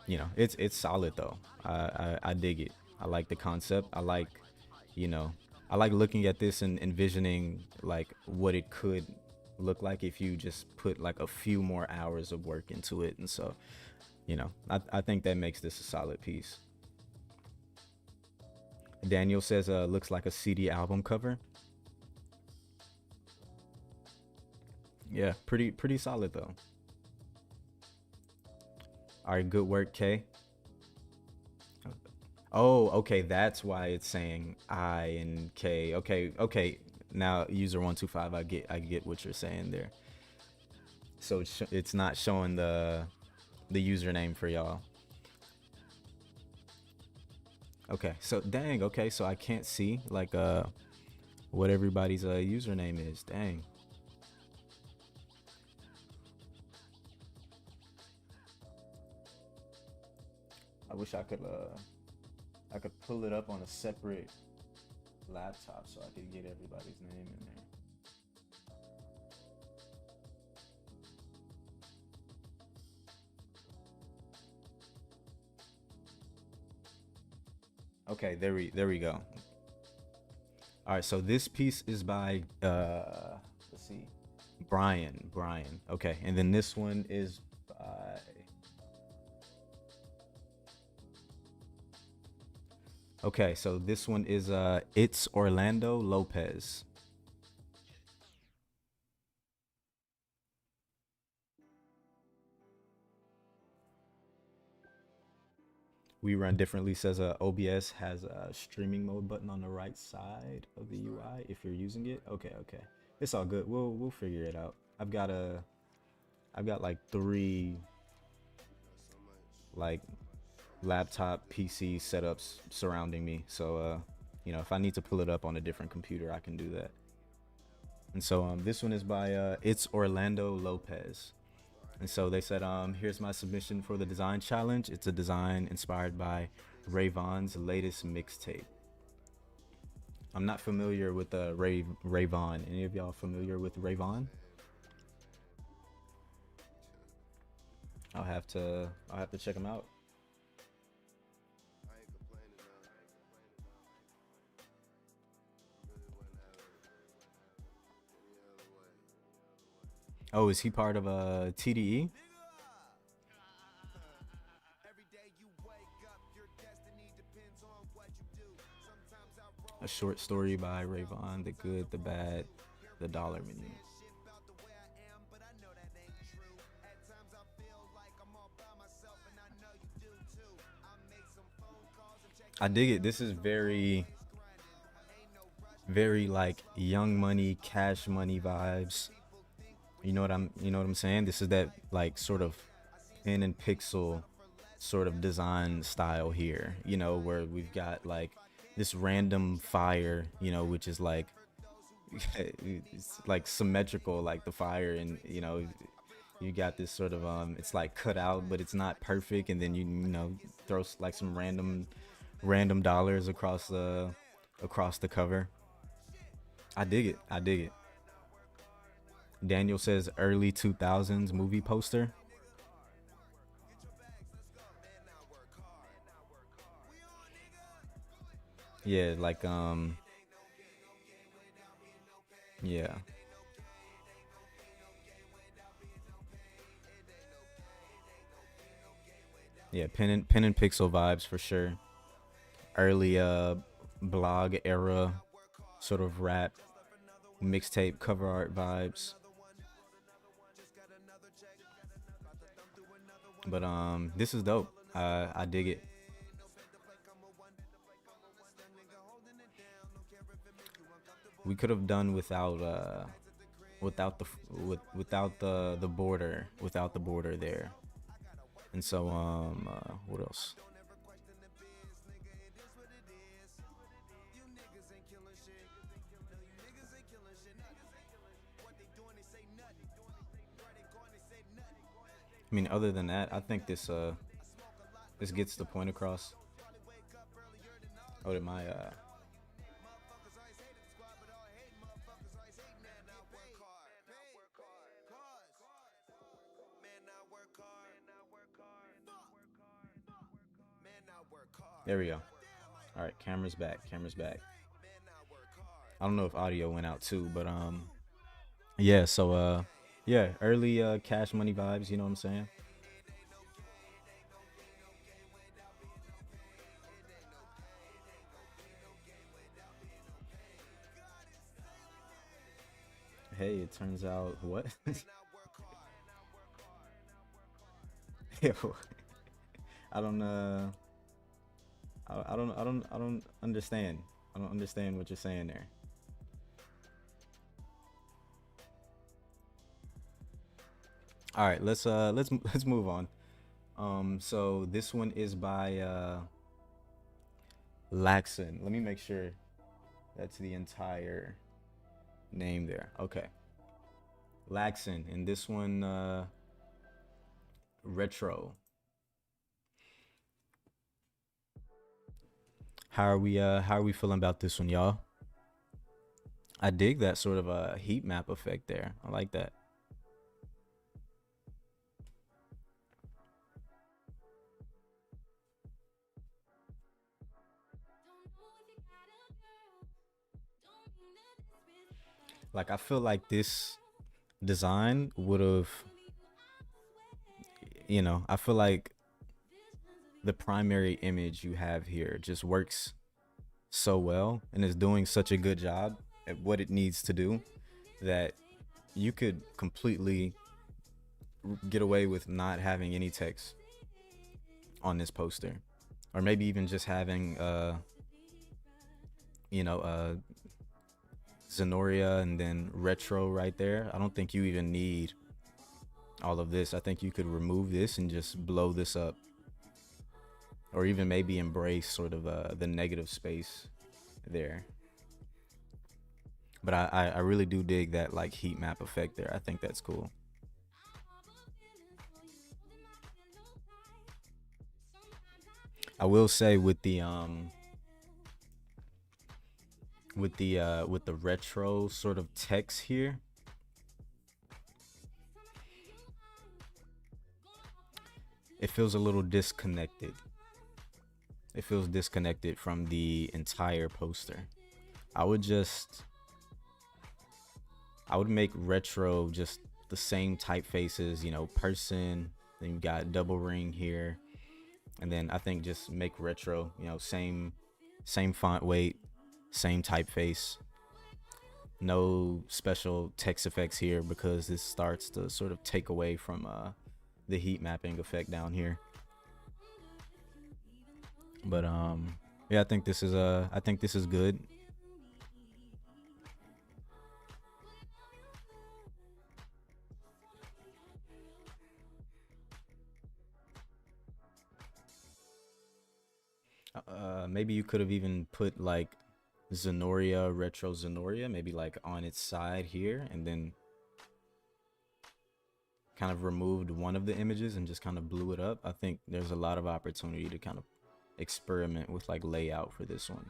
[SPEAKER 1] it's solid though. I dig it. I like the concept. You know, I like looking at this and envisioning like what it could look like if you just put like a few more hours of work into it. And so, I think that makes this a solid piece. Daniel says, looks like a CD album cover. Yeah, pretty solid though. All right, good work, K. Oh, okay, that's why it's saying I and K. Okay. Now user 125, I get what you're saying there. So it's not showing the username for y'all. Okay, so dang. Okay, so I can't see like what everybody's username is. Dang. I wish I could pull it up on a separate laptop so I could get everybody's name in there. Okay, there we go. All right, so this piece is by let's see, Brian. Okay, and then this one is by. Okay, so this one is it's Orlando Lopez. We run differently says OBS has a streaming mode button on the right side of the UI if you're using it. Okay. It's all good. We'll figure it out. I've got like three like laptop PC setups surrounding me. So if I need to pull it up on a different computer, I can do that. And so this one is by it's Orlando Lopez. And so they said, here's my submission for the design challenge. It's a design inspired by Rayvon's latest mixtape. I'm not familiar with Rayvon. Any of y'all familiar with Rayvon? I'll have to check him out. Oh, is he part of a TDE? A short story by Rayvon, The Good, the Bad, the Dollar Menu. I dig it. This is very like Young Money, Cash Money vibes. You know what I'm saying? This is that like sort of pen and pixel sort of design style here, where we've got like this random fire, which is like it's like symmetrical like the fire, and you got this sort of it's like cut out but it's not perfect, and then throw like some random dollars across the cover. I dig it. Daniel says early 2000s movie poster. Yeah, like yeah. Yeah, pen and pixel vibes for sure. Early blog era sort of rap mixtape cover art vibes. But this is dope. I dig it. We could have done without the border there. And so what else? I mean, other than that, I think this gets the point across. Oh, did my there we go. All right, camera's back. Camera's back. I don't know if audio went out too, but yeah. So yeah, early Cash Money vibes. You know what I'm saying? Hey, it turns out what? Yo, I don't I don't understand. I don't understand what you're saying there. All right, let's move on. So this one is by Laxon. Let me make sure that's the entire name there. Okay. Laxon, and this one retro. How are we feeling about this one, y'all? I dig that sort of a heat map effect there. I like that. Like I feel like this design would have, I feel like the primary image you have here just works so well and is doing such a good job at what it needs to do that you could completely get away with not having any text on this poster, or maybe even just having you know uh Zenoria and then retro right there. I don't think you even need all of this. I think you could remove this and just blow this up, or even maybe embrace sort of the negative space there. But I really do dig that like heat map effect there. I think that's cool. I will say with the retro sort of text here, it feels a little disconnected. It feels disconnected from the entire poster. I would just I would make retro just the same typefaces, person. Then you got double ring here, and then I think just make retro, same font weight, same typeface. No special text effects here because this starts to sort of take away from the heat mapping effect down here. But yeah, I think this is good. Maybe you could have even put like Zenoria, retro Zenoria, maybe like on its side here, and then kind of removed one of the images and just kind of blew it up. I think there's a lot of opportunity to kind of experiment with like layout for this one.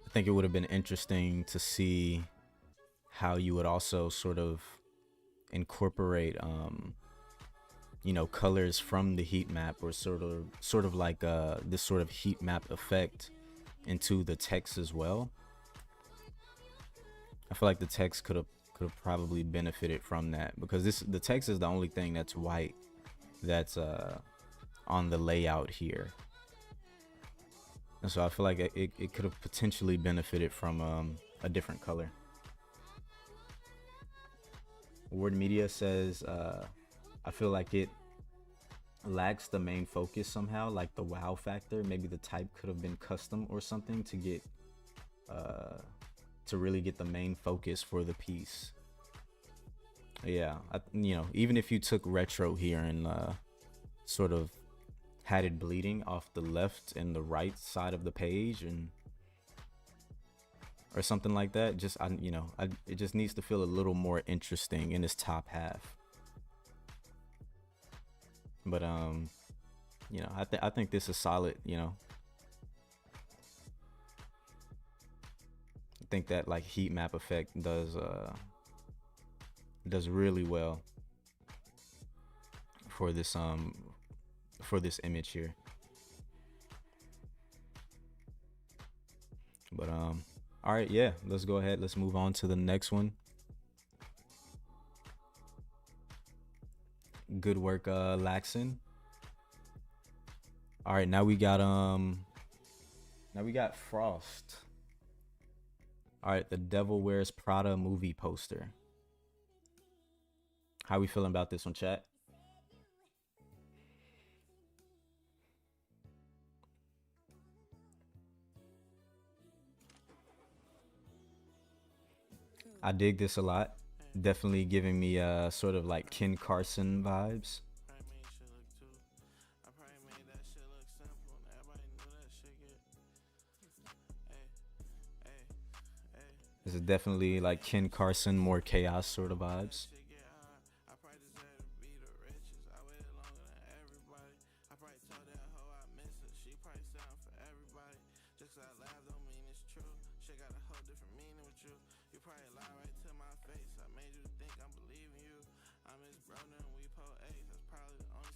[SPEAKER 1] I think it would have been interesting to see how you would also sort of incorporate colors from the heat map, or sort of like this sort of heat map effect into the text as well. I feel like the text could have probably benefited from that, because the text is the only thing that's white that's on the layout here. And so I feel like it could have potentially benefited from a different color. Word Media says I feel like it lacks the main focus somehow, like the wow factor. Maybe the type could have been custom or something to get to really get the main focus for the piece. Yeah, even if you took retro here and sort of had it bleeding off the left and the right side of the page, and or something like that. Just it just needs to feel a little more interesting in its top half. But I think this is solid. I think that like heat map effect does really well for this image here. But all right, yeah, let's go ahead. Let's move on to the next one. Good work, Laxon. All right, now we got Frost. All right, the Devil Wears Prada movie poster. How we feeling about this one, chat? I dig this a lot. Definitely giving me sort of like Ken Carson vibes. This is definitely like Ken Carson, more chaos sort of vibes.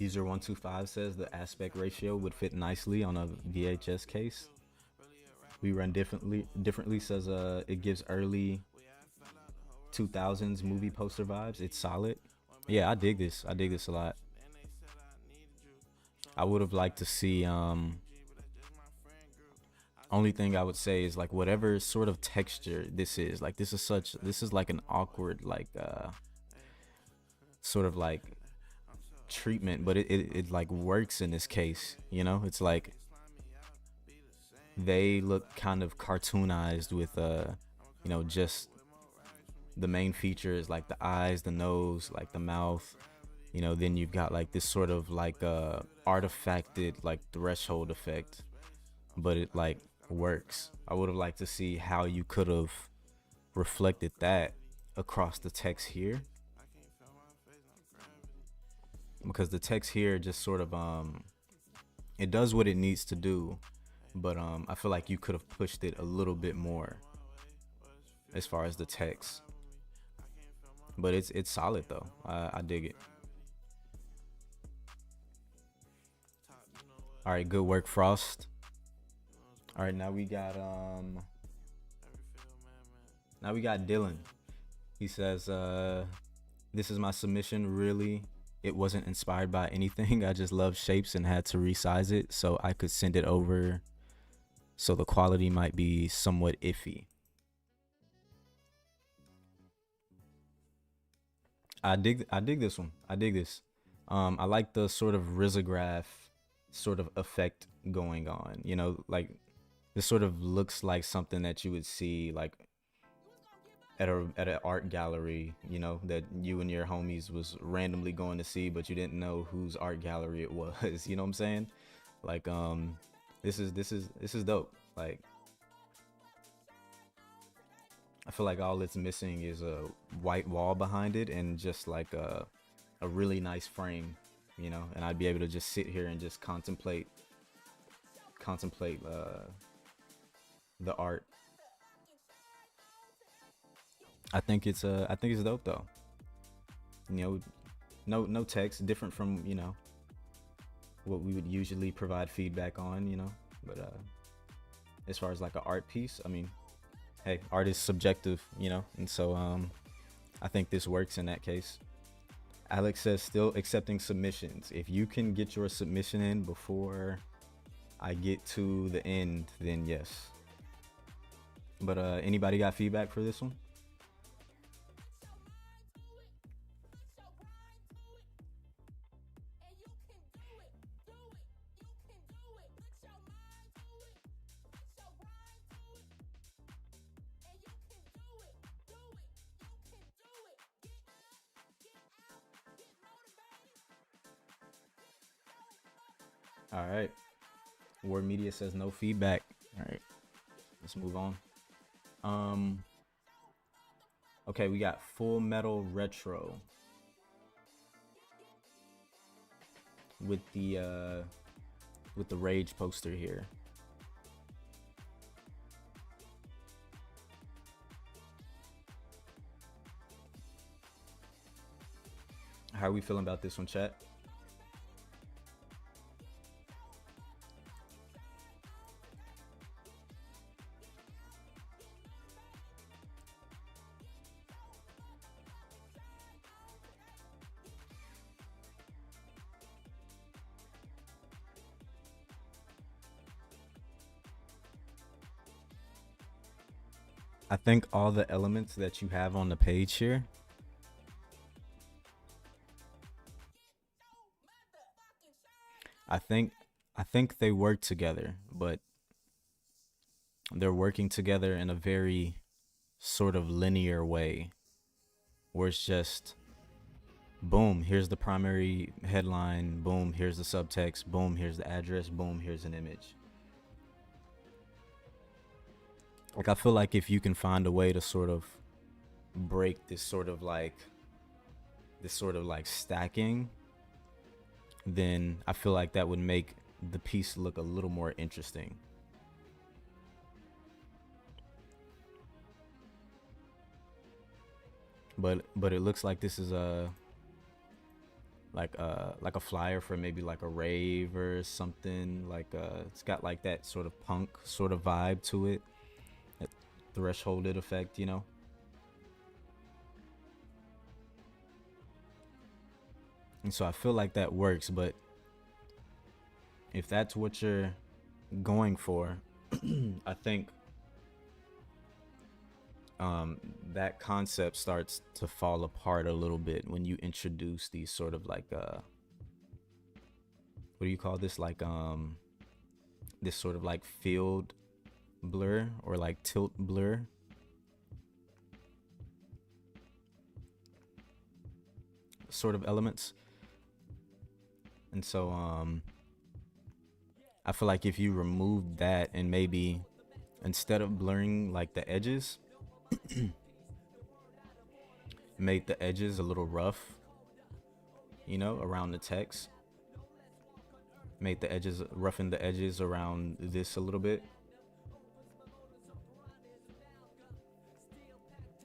[SPEAKER 1] User125 says the aspect ratio would fit nicely on a VHS case. We run differently says it gives early 2000s movie poster vibes. It's solid. Yeah, I dig this a lot. I would have liked to see only thing I would say is like whatever sort of texture this is, like this is like an awkward like sort of like treatment, but it like works in this case. It's like they look kind of cartoonized with just the main features like the eyes, the nose, like the mouth. Then you've got like this sort of like artifacted like threshold effect, but it like works. I would have liked to see how you could have reflected that across the text here, because the text here just sort of it does what it needs to do, but I feel like you could have pushed it a little bit more as far as the text. But it's solid though. I dig it. All right, good work, Frost. All right, now we got Dylan. He says this is my submission. Really, it wasn't inspired by anything. I just love shapes and had to resize it so I could send it over, so the quality might be somewhat iffy. I dig this one. I dig this. I like the sort of risograph sort of effect going on. Like this sort of looks like something that you would see like at an art gallery, that you and your homies was randomly going to see, but you didn't know whose art gallery it was. You know what I'm saying? Like this is dope. Like I feel like all it's missing is a white wall behind it and just like a really nice frame, and I'd be able to just sit here and just contemplate the art. I think it's dope though. No text, different from what we would usually provide feedback on, but as far as like an art piece, I mean, hey, art is subjective, and so I think this works in that case. Alex says still accepting submissions. If you can get your submission in before I get to the end, then yes. But anybody got feedback for this one? All right. Word Media says no feedback. All right. Let's move on. Um, okay, we got Full Metal Retro with the Rage poster here. How are we feeling about this one, chat? I think all the elements that you have on the page here, I think I think they work together, but they're working together in a very sort of linear way where it's just boom, here's the primary headline, boom, here's the subtext, boom, here's the address, boom, here's an image. Like I feel like if you can find a way to sort of break this sort of like stacking, then I feel like that would make the piece look a little more interesting. But it looks like this is a like a flyer for maybe like a rave or something. Like it's got like that sort of punk sort of vibe to it. That thresholded effect, you know. And so I feel like that works, but if that's what you're going for, I think that concept starts to fall apart a little bit when you introduce these sort of like what do you call this, like this sort of like field blur or like tilt blur. Sort of elements. And so I feel like if you remove that and maybe instead of blurring like the edges, make the edges a little rough, you know, around the text. Make the edges, roughen the edges around this a little bit.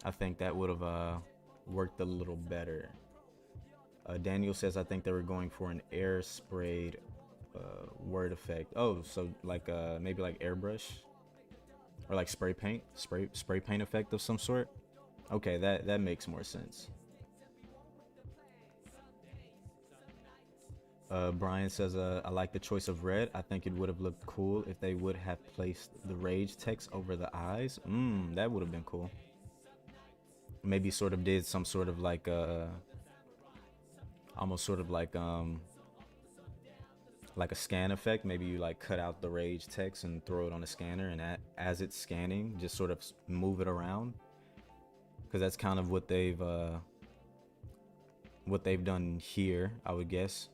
[SPEAKER 1] I think that would have worked a little better. Daniel says I think they were going for an air sprayed word effect. Oh, so like maybe like airbrush or like spray paint effect of some sort. Okay, that makes more sense. Brian says I like the choice of red. I think it would have looked cool if they would have placed the rage text over the eyes. That would have been cool. Maybe sort of did some sort of like almost sort of like a scan effect. Maybe you like cut out the rage text and throw it on a scanner, and as it's scanning, just sort of move it around, because that's kind of what they've done here, I would guess.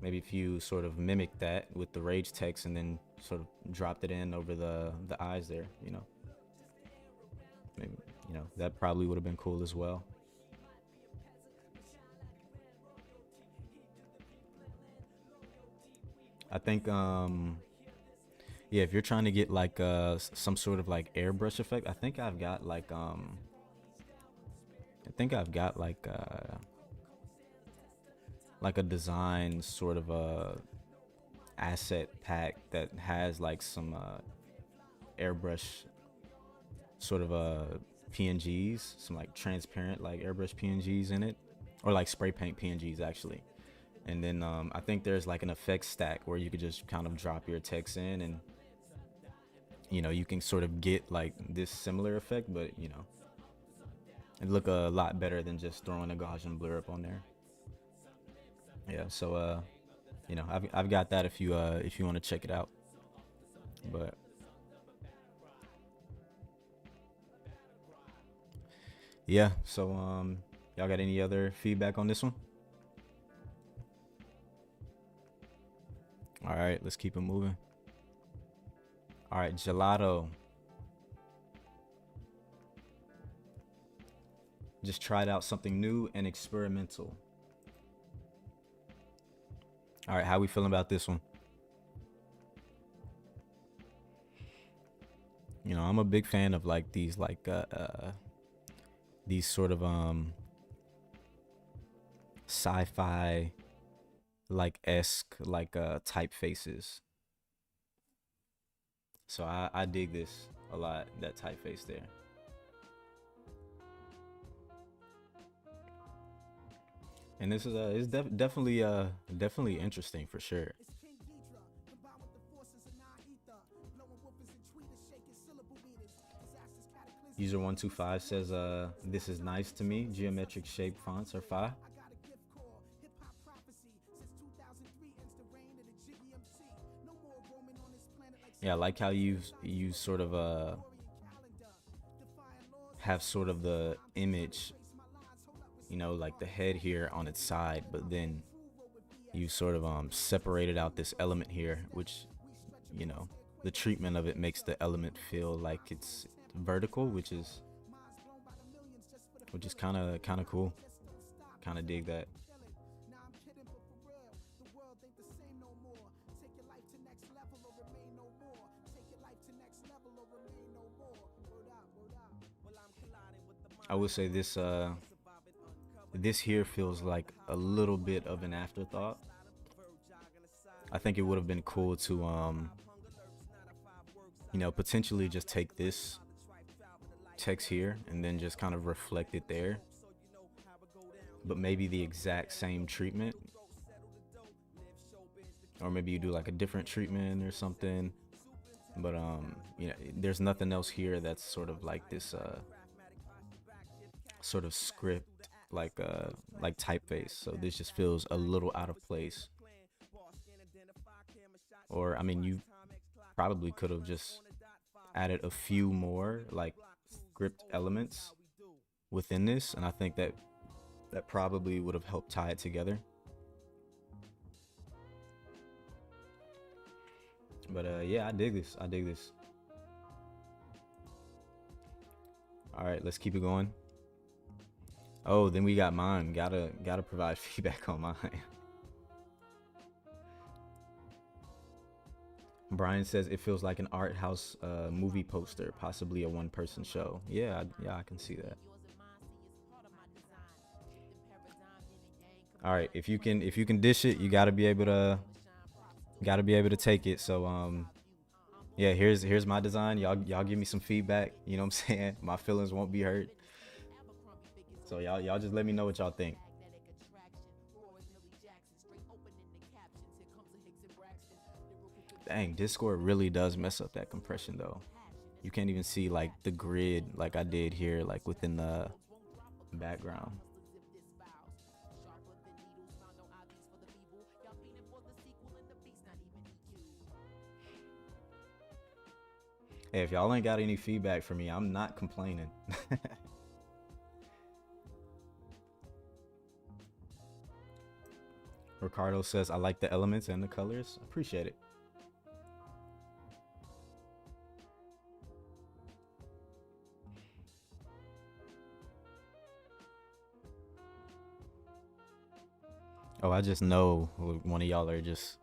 [SPEAKER 1] Maybe if you sort of mimic that with the rage text and then sort of dropped it in over the eyes there, you know. Maybe, you know, that probably would have been cool as well. I think yeah, if you're trying to get like some sort of like airbrush effect, I think I've got like like a design sort of a asset pack that has like some airbrush sort of PNGs, some like transparent like airbrush PNGs in it, or like spray paint PNGs actually. And then I think there's like an effects stack where you could just kind of drop your text in, and you know you can sort of get like this similar effect, but you know it look a lot better than just throwing a Gaussian blur up on there. Yeah, so you know, I've got that if you want to check it out. But yeah, so y'all got any other feedback on this one? All right, let's keep it moving. All right, gelato. Just tried out something new and experimental. All right, how we feeling about this one? You know, I'm a big fan of like these these sort of sci-fi like esque like typefaces. So I dig this a lot, that typeface there. And this is definitely interesting for sure. User 125 says this is nice to me. Geometric shape fonts are fine. Yeah, I like how you sort of have sort of the image, you know, like the head here on its side, but then you sort of separated out this element here, which, you know, the treatment of it makes the element feel like it's vertical, which is kind of cool. Kind of dig that. I would say this here feels like a little bit of an afterthought. I think it would have been cool to you know, potentially just take this text here and then just kind of reflect it there, but maybe the exact same treatment, or maybe you do like a different treatment or something. But you know, there's nothing else here that's sort of like this sort of script like typeface, so this just feels a little out of place. Or I mean, you probably could have just added a few more like script elements within this, and I think that probably would have helped tie it together. But yeah, I dig this. All right, let's keep it going. Oh, then we got mine. Gotta provide feedback on mine. Brian says it feels like an art house movie poster, possibly a one-person show. Yeah, I can see that. All right, if you can dish it, you gotta be able to take it. So yeah, here's my design. Y'all give me some feedback. You know what I'm saying? My feelings won't be hurt. So y'all just let me know what y'all think. Dang, Discord really does mess up that compression though. You can't even see like the grid like I did here, like within the background. Hey, if y'all ain't got any feedback for me, I'm not complaining. Ricardo says, I like the elements and the colors. Appreciate it. Oh, I just know one of y'all are just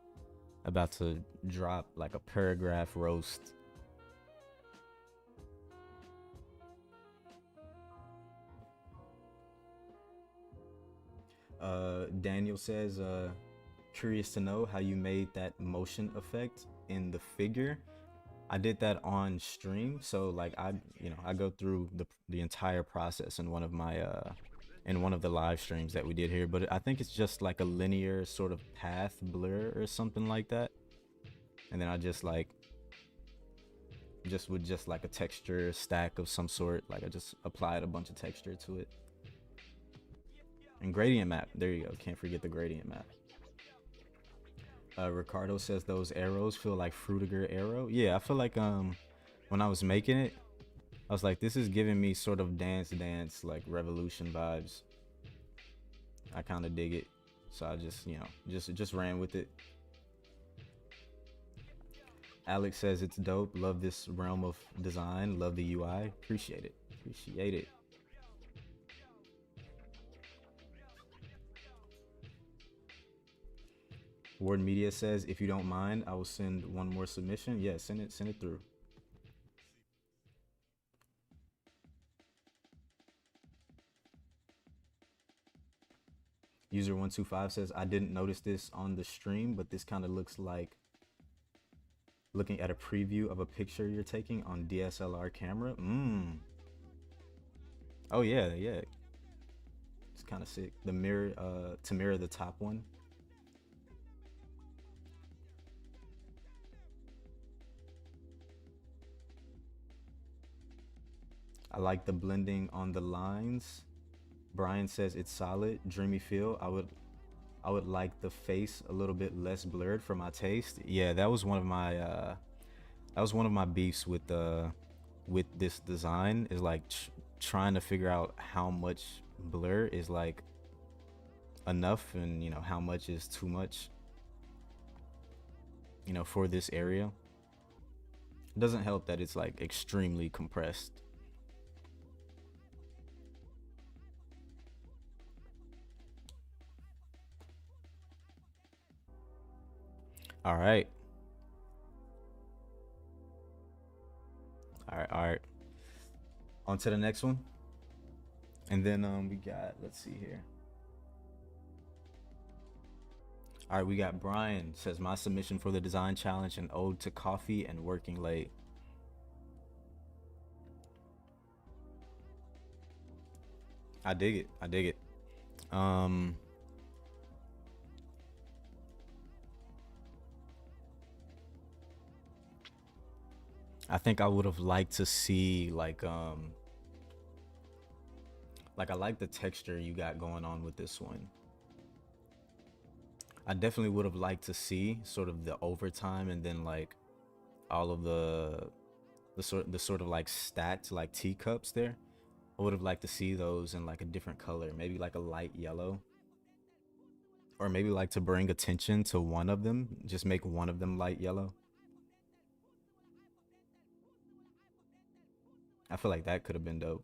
[SPEAKER 1] about to drop like a paragraph roast. Daniel says, curious to know how you made that motion effect in the figure. I did that on stream, so like I go through the entire process in one of my in one of the live streams that we did here, but I think it's just like a linear sort of path blur or something like that. And then I just like with just like a texture stack of some sort, like I just applied a bunch of texture to it. And gradient map, there you go, can't forget the gradient map. Ricardo says those arrows feel like Frutiger arrow. Yeah, I feel like when I was making it, I was like, this is giving me sort of dance like Revolution vibes. I kind of dig it, so I just, you know, just ran with it. Alex says it's dope. Love this realm of design. Love the UI. Appreciate it. Word Media says, if you don't mind, I will send one more submission. Yeah, send it through. User 125 says, I didn't notice this on the stream, but this kind of looks like looking at a preview of a picture you're taking on DSLR camera. Oh yeah, yeah. It's kind of sick. The mirror, to mirror the top one. I like the blending on the lines. Brian says it's solid, dreamy feel. I would like the face a little bit less blurred for my taste. Yeah, that was one of my beefs with this design is like trying to figure out how much blur is like enough and how much is too much for this area. It doesn't help that it's like extremely compressed. All right. All right, all right. On to the next one. And then we got, let's see here. All right, we got Brian says, my submission for the design challenge, an ode to coffee and working late. I dig it. I dig it. I think I would have liked to see like I like the texture you got going on with this one. I definitely would have liked to see sort of the overtime and then like all of the sort of like stacked like teacups there. I would have liked to see those in like a different color, maybe like a light yellow. Or maybe like to bring attention to one of them, just make one of them light yellow. I feel like that could have been dope.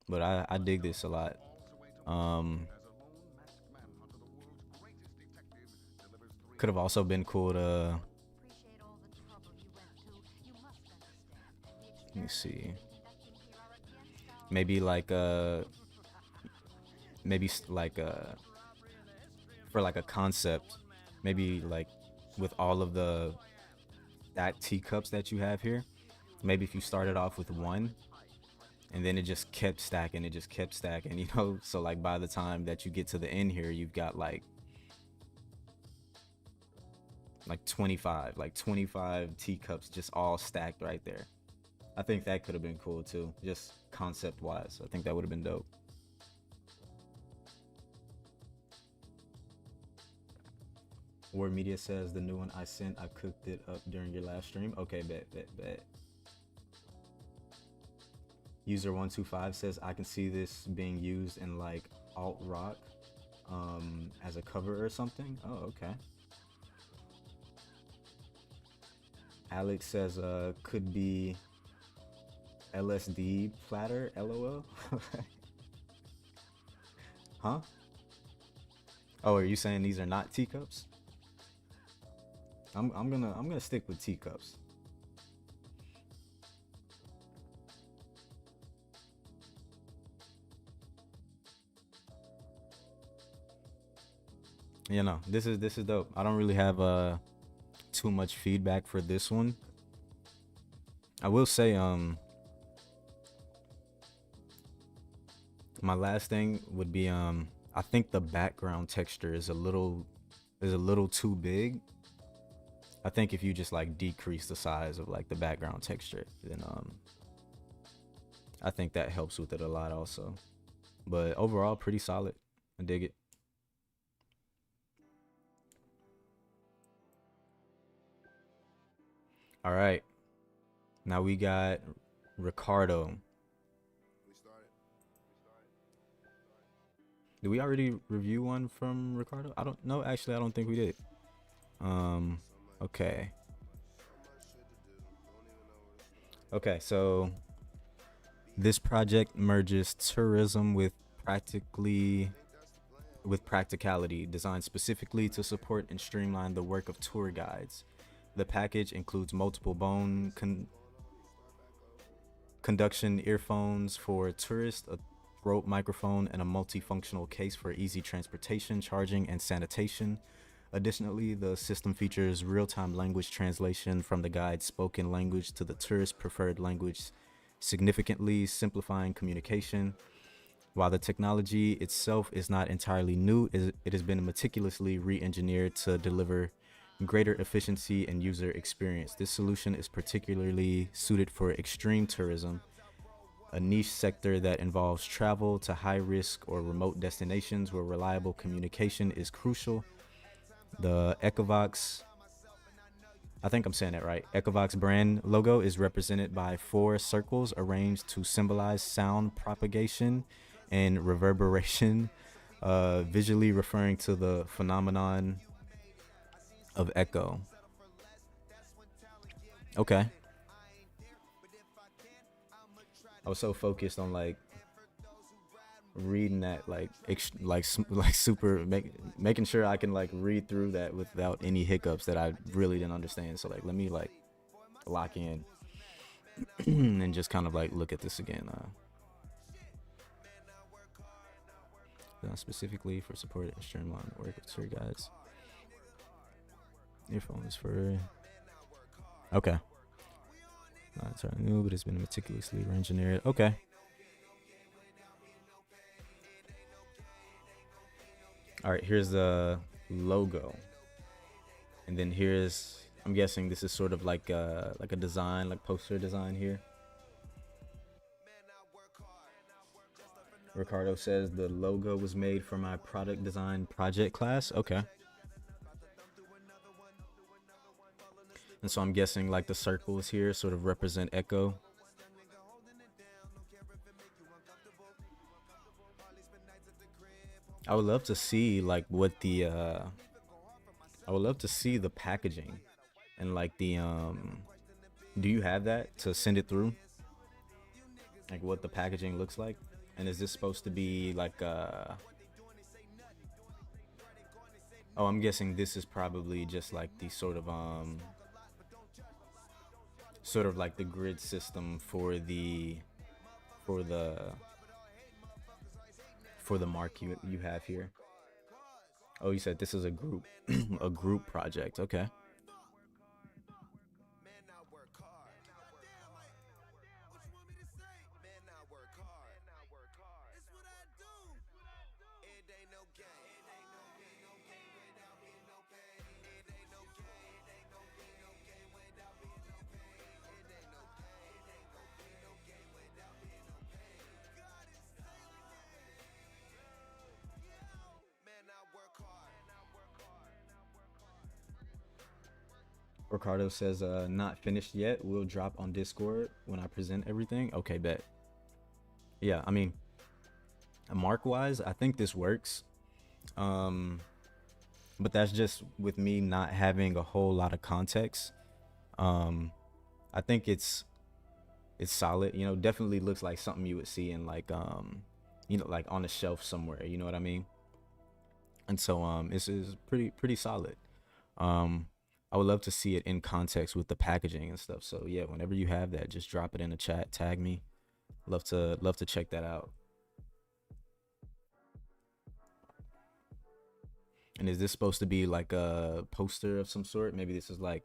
[SPEAKER 1] But I dig this a lot. Could have also been cool to, let me see, maybe like for like a concept, maybe like with all of the stacked teacups that you have here, maybe if you started off with one and then it just kept stacking, it just kept stacking, so like by the time that you get to the end here, you've got like 25 teacups just all stacked right there. I think that could have been cool too, just concept wise. I think that would have been dope. Word Media says the new one I sent, I cooked it up during your last stream. Okay, bet. User 125 says I can see this being used in like alt rock as a cover or something. Oh, okay. Alex says could be LSD platter, LOL. Huh? Oh, are you saying these are not teacups? I'm gonna stick with teacups. This is dope. I don't really have too much feedback for this one. I will say my last thing would be I think the background texture is a little too big. I think if you just like decrease the size of like the background texture, then I think that helps with it a lot also. But overall, pretty solid. I dig it. All right. Now we got Ricardo. Did we already review one from Ricardo? I don't know. Actually, I don't think we did. Okay. Okay, so this project merges tourism with with practicality, designed specifically to support and streamline the work of tour guides. The package includes multiple bone conduction earphones for tourists, a throat microphone, and a multifunctional case for easy transportation, charging, and sanitation. Additionally, the system features real-time language translation from the guide's spoken language to the tourist's preferred language, significantly simplifying communication. While the technology itself is not entirely new, it has been meticulously re-engineered to deliver greater efficiency and user experience. This solution is particularly suited for extreme tourism, a niche sector that involves travel to high-risk or remote destinations where reliable communication is crucial. The Ecovox, I think I'm saying it right, Ecovox brand logo is represented by 4 circles arranged to symbolize sound propagation and reverberation, visually referring to the phenomenon of echo. Okay. I was so focused on like reading that, like super making sure I can like read through that without any hiccups that I really didn't understand. So like let me like lock in and just kind of like look at this again. Specifically for support and streamline work with tour guides. Earphones for okay. Not entirely new, but it's been meticulously engineered. Okay. All right, here's the logo, and then here's, I'm guessing this is sort of like a design, like poster design here. Ricardo says the logo was made for my product design project class. Okay. And so I'm guessing like the circles here sort of represent echo. I would love to see like what the I would love to see the packaging and like the do you have that to send it through? Like what the packaging looks like? And is this supposed to be like oh, I'm guessing this is probably just like the sort of like the grid system for the mark you have here. Oh, you said this is a group a group project. Okay. Ricardo says, not finished yet. We'll drop on Discord when I present everything. Okay, bet. Yeah, I mean, mark-wise, I think this works. But that's just with me not having a whole lot of context. I think it's solid. You know, definitely looks like something you would see in like, you know, like on a shelf somewhere. You know what I mean? And so, this is pretty solid. I would love to see it in context with the packaging and stuff. So yeah, whenever you have that, just drop it in the chat, tag me. Love to check that out. And is this supposed to be like a poster of some sort? Maybe this is like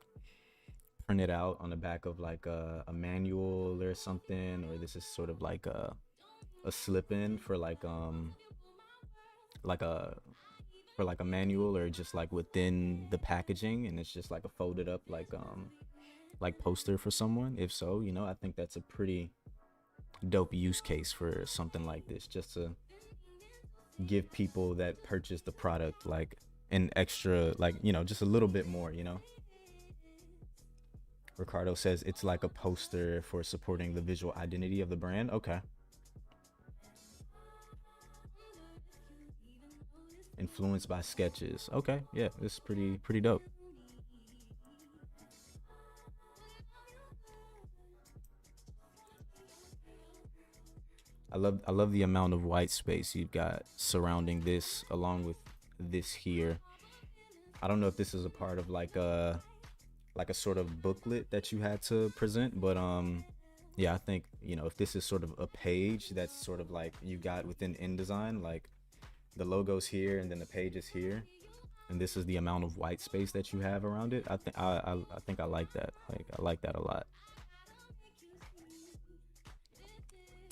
[SPEAKER 1] printed out on the back of like a manual or something, or this is sort of like a slip-in for like a manual, or just like within the packaging, and it's just like a folded up like poster for someone. If so, you know, I think that's a pretty dope use case for something like this, just to give people that purchase the product like an extra, like, you know, just a little bit more, you know. Ricardo says it's like a poster for supporting the visual identity of the brand. Okay. Influenced by sketches. Okay, yeah, this is pretty dope. I I love the amount of white space you've got surrounding this, along with this here. I don't know if this is a part of like a sort of booklet that you had to present, but yeah, I think, if this is sort of a page that's sort of like you got within InDesign, like the logo's here and then the page is here, and this is the amount of white space that you have around it. I think I like that. Like, I like that a lot.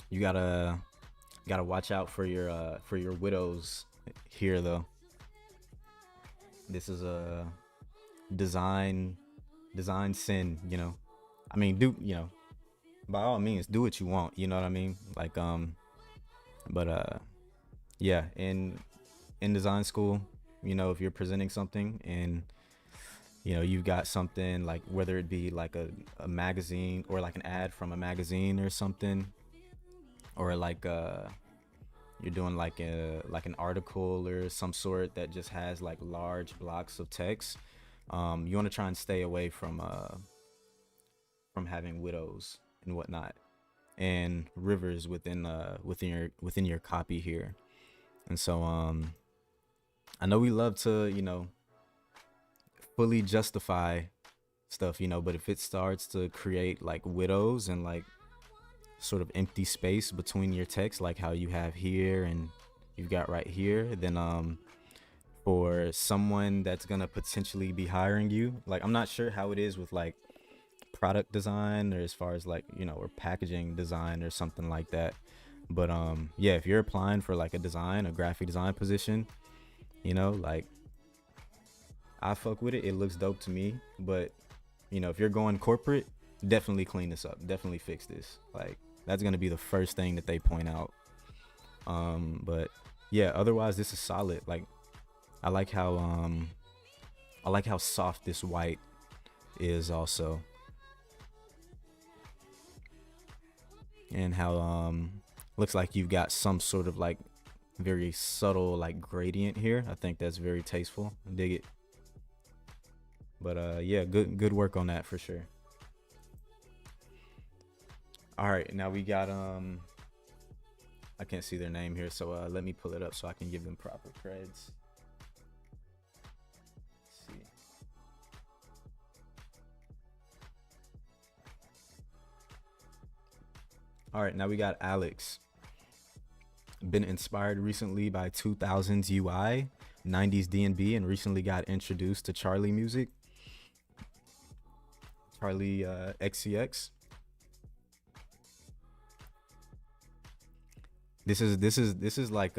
[SPEAKER 1] You gotta watch out for your widows here though. This is a design design sin, I mean, do by all means do what you want, you know what I mean? Like, but yeah, in design school, if you're presenting something and you've got something like, whether it be like a magazine or like an ad from a magazine or something, or like you're doing like an article or some sort that just has like large blocks of text, you want to try and stay away from having widows and whatnot, and rivers within your copy here. And so I know we love to fully justify stuff, but if it starts to create like widows and like sort of empty space between your text, like how you have here and you've got right here, then for someone that's gonna potentially be hiring you, like, I'm not sure how it is with like product design, or as far as like or packaging design or something like that, but yeah, if you're applying for like a graphic design position, like, I fuck with it, it looks dope to me, but if you're going corporate, definitely clean this up, definitely fix this. Like, that's gonna be the first thing that they point out. But yeah, otherwise this is solid. Like, I like how soft this white is also, and how looks like you've got some sort of like very subtle like gradient here. I think that's very tasteful. I dig it. But yeah, good work on that for sure. All right, now we got I can't see their name here, so let me pull it up so I can give them proper creds. Let's see. All right, now we got Alex. Been inspired recently by 2000s UI, 90s D&B, and recently got introduced to Charlie music. Charlie XCX. This is like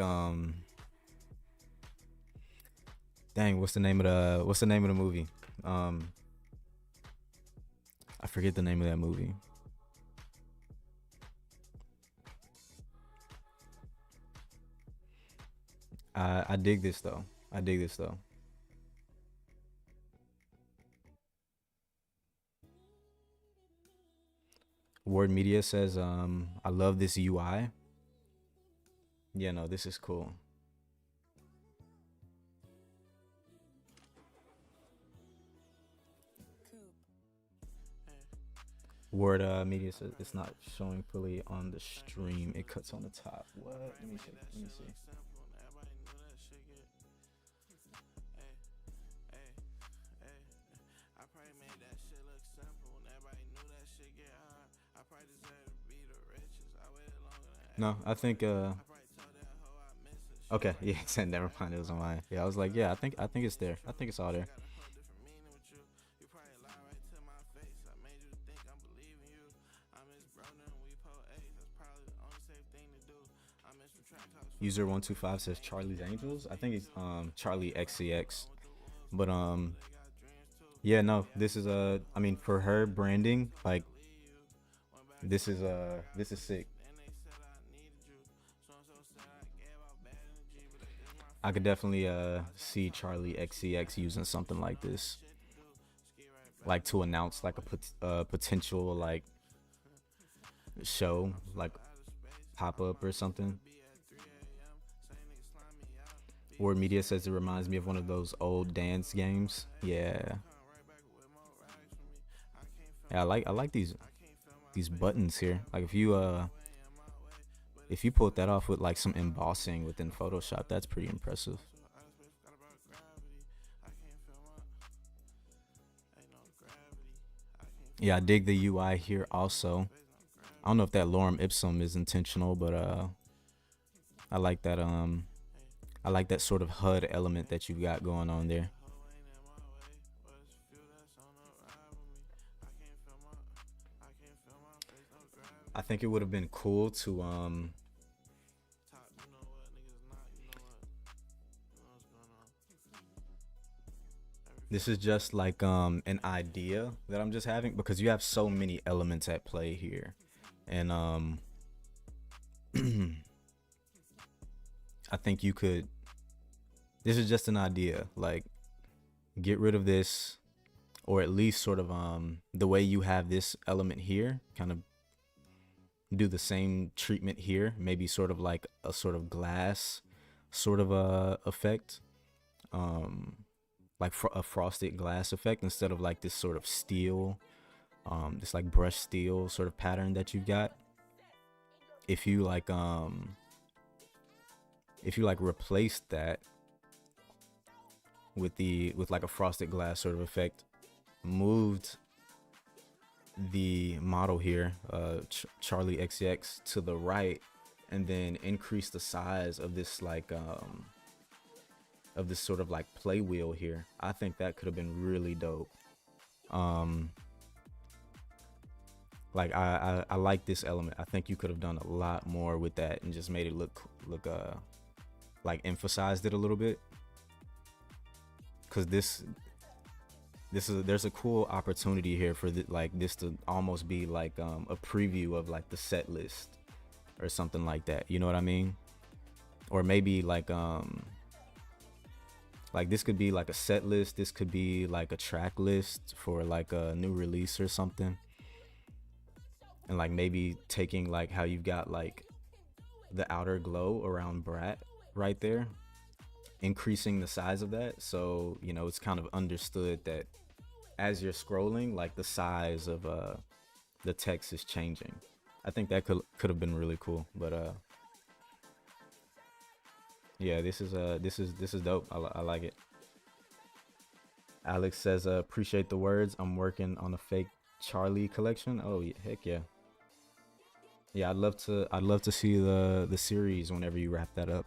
[SPEAKER 1] dang, what's the name of the movie? I forget the name of that movie. I dig this though. I dig this though. Word Media says, I love this UI. Yeah, no, this is cool. Word Media says it's not showing fully on the stream. It cuts on the top. What? Let me check. Let me see. No, I think okay, yeah, said never mind, it was on mine. Yeah, I was like, yeah, I think it's there. I think it's all there. User 125 says Charlie's Angels. I think it's Charlie XCX. But yeah, no, this is I mean, for her branding, like, this is sick. I could definitely see Charlie XCX using something like this, like to announce like a potential like show, like pop up or something. Word Media says it reminds me of one of those old dance games. Yeah, yeah, I like these buttons here. Like, If you pulled that off with like some embossing within Photoshop, that's pretty impressive. Yeah, I dig the UI here also. I don't know if that lorem ipsum is intentional, but I like that I like that sort of HUD element that you've got going on there. I think it would have been cool to this is just like an idea that I'm just having, because you have so many elements at play here. And I think you could, this is just an idea, like get rid of this, or at least sort of the way you have this element here, kind of do the same treatment here, maybe sort of like a sort of glass sort of a effect, like a frosted glass effect, instead of like this sort of steel, this like brush steel sort of pattern that you've got. If you like replace that with like a frosted glass sort of effect, moved the model here, Charlie XX, to the right, and then increase the size of this like of this sort of like play wheel here, I think that could have been really dope. Like I like this element. I think you could have done a lot more with that and just made it look like emphasized it a little bit, because there's a cool opportunity here for like this to almost be like a preview of like the set list or something like that, you know what I mean? Or maybe like this could be like a set list, this could be like a track list for like a new release or something. And like maybe taking like how you've got like the outer glow around Brat right there, increasing the size of that, so you know it's kind of understood that as you're scrolling, like the size of the text is changing. I think that could have been really cool. But yeah, this is dope. I like it. Alex says appreciate the words, I'm working on a fake Charlie collection. Oh heck yeah. Yeah, I'd love to see the series whenever you wrap that up.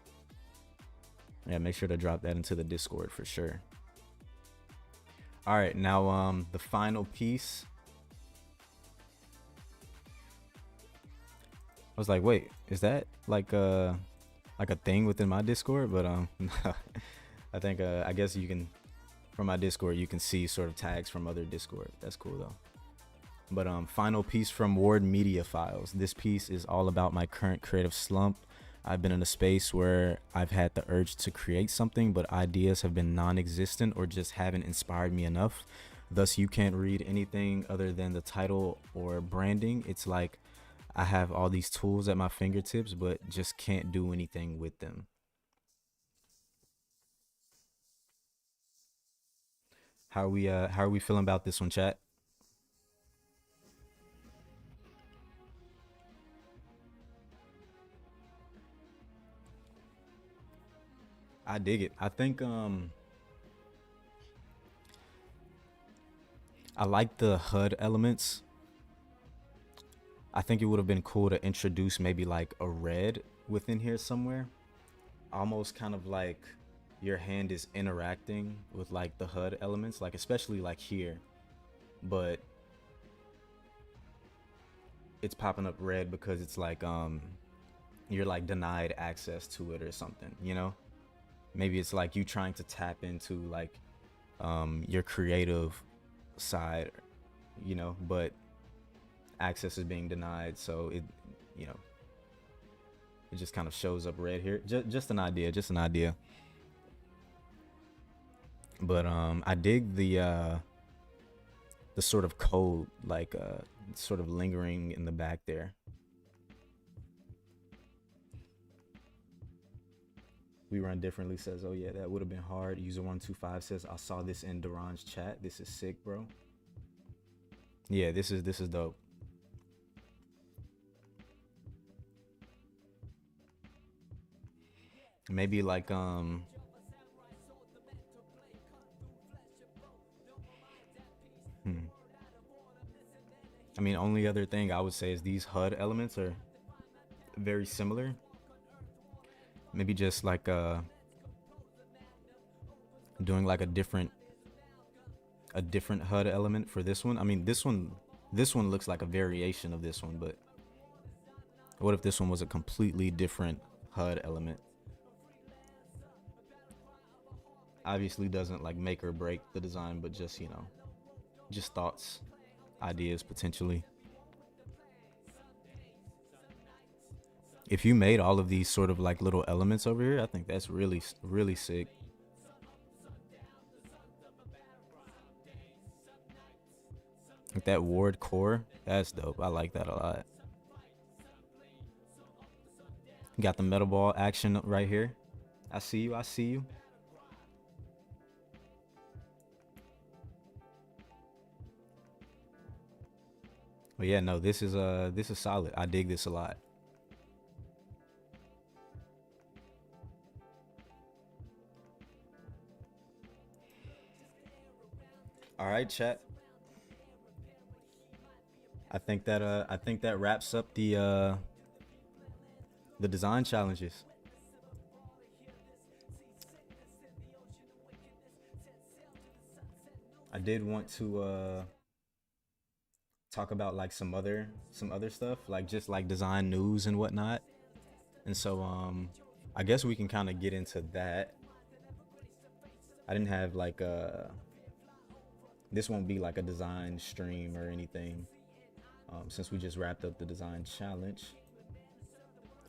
[SPEAKER 1] Yeah, make sure to drop that into the Discord for sure. All right, now the final piece. I was like, wait, is that like a thing within my Discord? But I think I guess you can, from my Discord, you can see sort of tags from other Discord. That's cool though. But final piece from Ward Media Files. This piece is all about my current creative slump. I've been in a space where I've had the urge to create something, but ideas have been non-existent or just haven't inspired me enough. Thus, you can't read anything other than the title or branding. It's like I have all these tools at my fingertips, but just can't do anything with them. How are we feeling about this one, chat? I dig it. I think I like the HUD elements. I think it would have been cool to introduce maybe like a red within here somewhere, almost kind of like your hand is interacting with like the HUD elements, like especially like here, but it's popping up red because it's like you're like denied access to it or something, you know? Maybe it's like you trying to tap into like your creative side, you know, but access is being denied, so it, you know, it just kind of shows up red here. Just an idea. But I dig the sort of code, like sort of lingering in the back there. We run differently says, oh yeah, that would have been hard. User 125 says, I saw this in Duran's chat. This is sick, bro. Yeah, this is dope. maybe like I mean, only other thing I would say is these HUD elements are very similar. Maybe just like doing like a different HUD element for this one. I mean, this one looks like a variation of this one, but what if this one was a completely different HUD element? Obviously doesn't like make or break the design, but just, you know, just thoughts, ideas potentially. If you made all of these sort of like little elements over here, I think that's really, really sick. Like that Ward core, that's dope. I like that a lot. Got the metal ball action right here. I see you, I see you. But yeah, no, this is solid. I dig this a lot. All right, chat. I think that wraps up the design challenges. I did want to talk about like some other stuff, like just like design news and whatnot. And so I guess we can kind of get into that. I didn't have like this won't be like a design stream or anything, since we just wrapped up the design challenge.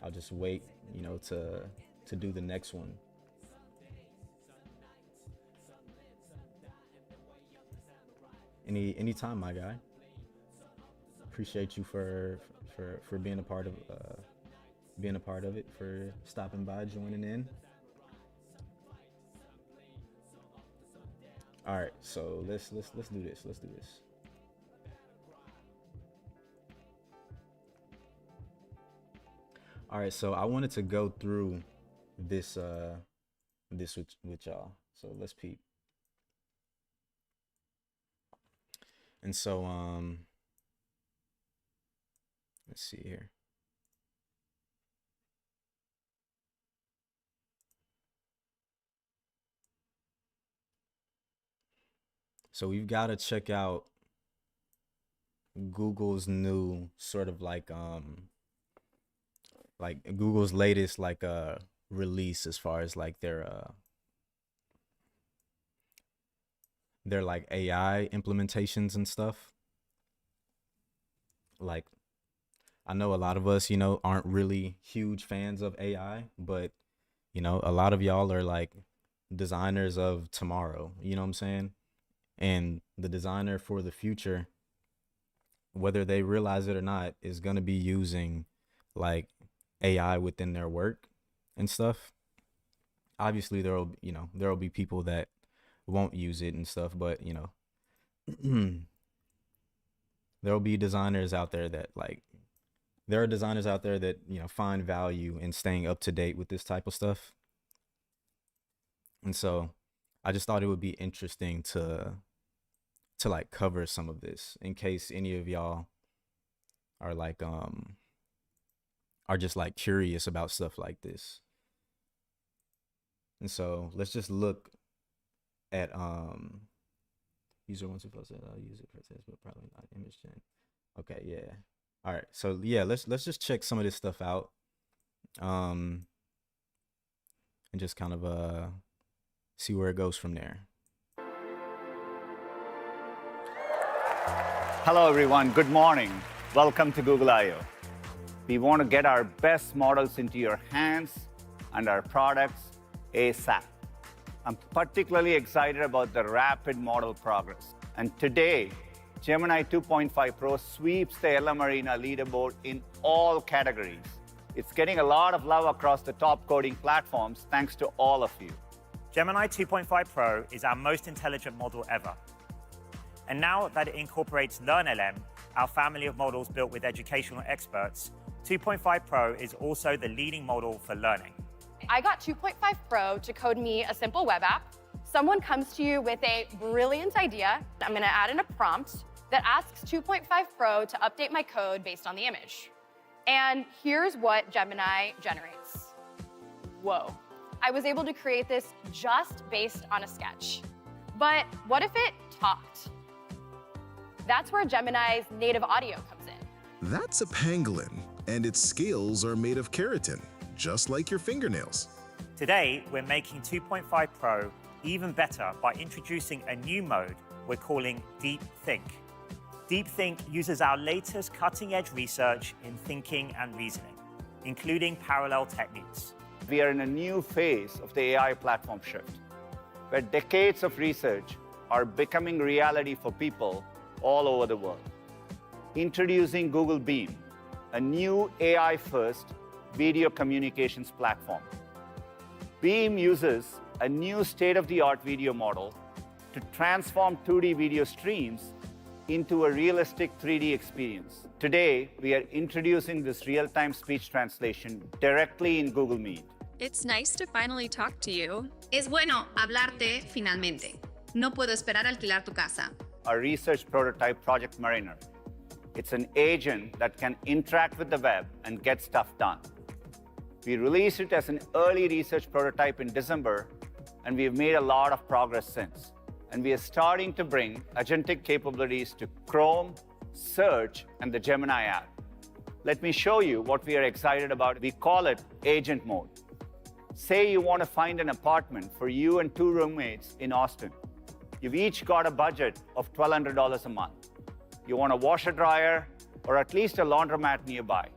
[SPEAKER 1] I'll just wait, you know, to do the next one. Anytime, my guy. Appreciate you for being a part of it, for stopping by, joining in. All right, so let's do this. Let's do this. All right, so I wanted to go through this with y'all. So let's peep. And so let's see here. So we've got to check out Google's new sort of like Google's latest like release as far as like their like AI implementations and stuff. Like, I know a lot of us, you know, aren't really huge fans of AI, but you know, a lot of y'all are like designers of tomorrow, you know what I'm saying? And the designer for the future, whether they realize it or not, is going to be using like AI within their work and stuff. Obviously there'll be people that won't use it and stuff, but you know, there'll be designers out there that like, there are designers out there that, you know, find value in staying up to date with this type of stuff. And so I just thought it would be interesting to like cover some of this in case any of y'all are like are just like curious about stuff like this. And so let's just look at user wants to post it, I'll use it for test, but probably not image gen. Okay, yeah. All right, so yeah, let's just check some of this stuff out, and just kind of see where it goes from there.
[SPEAKER 2] Hello everyone, good morning. Welcome to Google I/O. We want to get our best models into your hands and our products ASAP. I'm particularly excited about the rapid model progress. And today, Gemini 2.5 Pro sweeps the LM Arena leaderboard in all categories. It's getting a lot of love across the top coding platforms thanks to all of you.
[SPEAKER 3] Gemini 2.5 Pro is our most intelligent model ever. And now that it incorporates LearnLM, our family of models built with educational experts, 2.5 Pro is also the leading model for learning.
[SPEAKER 4] I got 2.5 Pro to code me a simple web app. Someone comes to you with a brilliant idea. I'm going to add in a prompt that asks 2.5 Pro to update my code based on the image. And here's what Gemini generates. Whoa. I was able to create this just based on a sketch. But what if it talked? That's where Gemini's native audio comes in.
[SPEAKER 5] That's a pangolin, and its scales are made of keratin, just like your fingernails.
[SPEAKER 3] Today, we're making 2.5 Pro even better by introducing a new mode we're calling Deep Think. Deep Think uses our latest cutting-edge research in thinking and reasoning, including parallel techniques.
[SPEAKER 2] We are in a new phase of the AI platform shift, where decades of research are becoming reality for people all over the world. Introducing Google Beam, a new AI-first video communications platform. Beam uses a new state-of-the-art video model to transform 2D video streams into a realistic 3D experience. Today, we are introducing this real-time speech translation directly in Google Meet.
[SPEAKER 6] It's nice to finally talk to you.
[SPEAKER 7] Es bueno hablarte finalmente. No puedo esperar a alquilar tu casa.
[SPEAKER 2] Our research prototype, Project Mariner. It's an agent that can interact with the web and get stuff done. We released it as an early research prototype in December, and we have made a lot of progress since. And we are starting to bring agentic capabilities to Chrome, Search, and the Gemini app. Let me show you what we are excited about. We call it Agent Mode. Say you want to find an apartment for you and 2 roommates in Austin. You've each got a budget of $1,200 a month. You want a washer dryer or at least a laundromat nearby.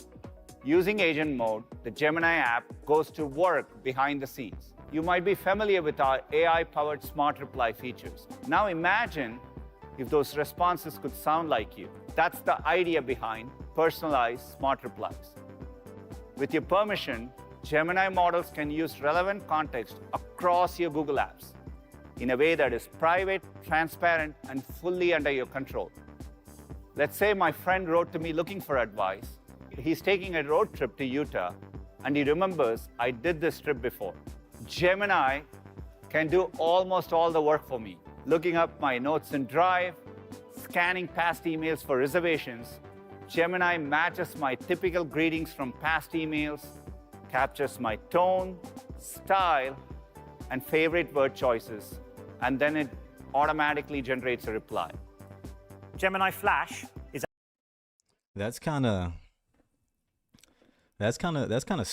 [SPEAKER 2] Using Agent Mode, the Gemini app goes to work behind the scenes. You might be familiar with our AI-powered smart reply features. Now imagine if those responses could sound like you. That's the idea behind personalized smart replies. With your permission, Gemini models can use relevant context across your Google apps in a way that is private, transparent, and fully under your control. Let's say my friend wrote to me looking for advice. He's taking a road trip to Utah, and he remembers I did this trip before. Gemini can do almost all the work for me, looking up my notes in Drive, scanning past emails for reservations. Gemini matches my typical greetings from past emails, captures my tone, style, and favorite word choices, and then it automatically generates a reply.
[SPEAKER 3] Gemini Flash is
[SPEAKER 1] That's kind of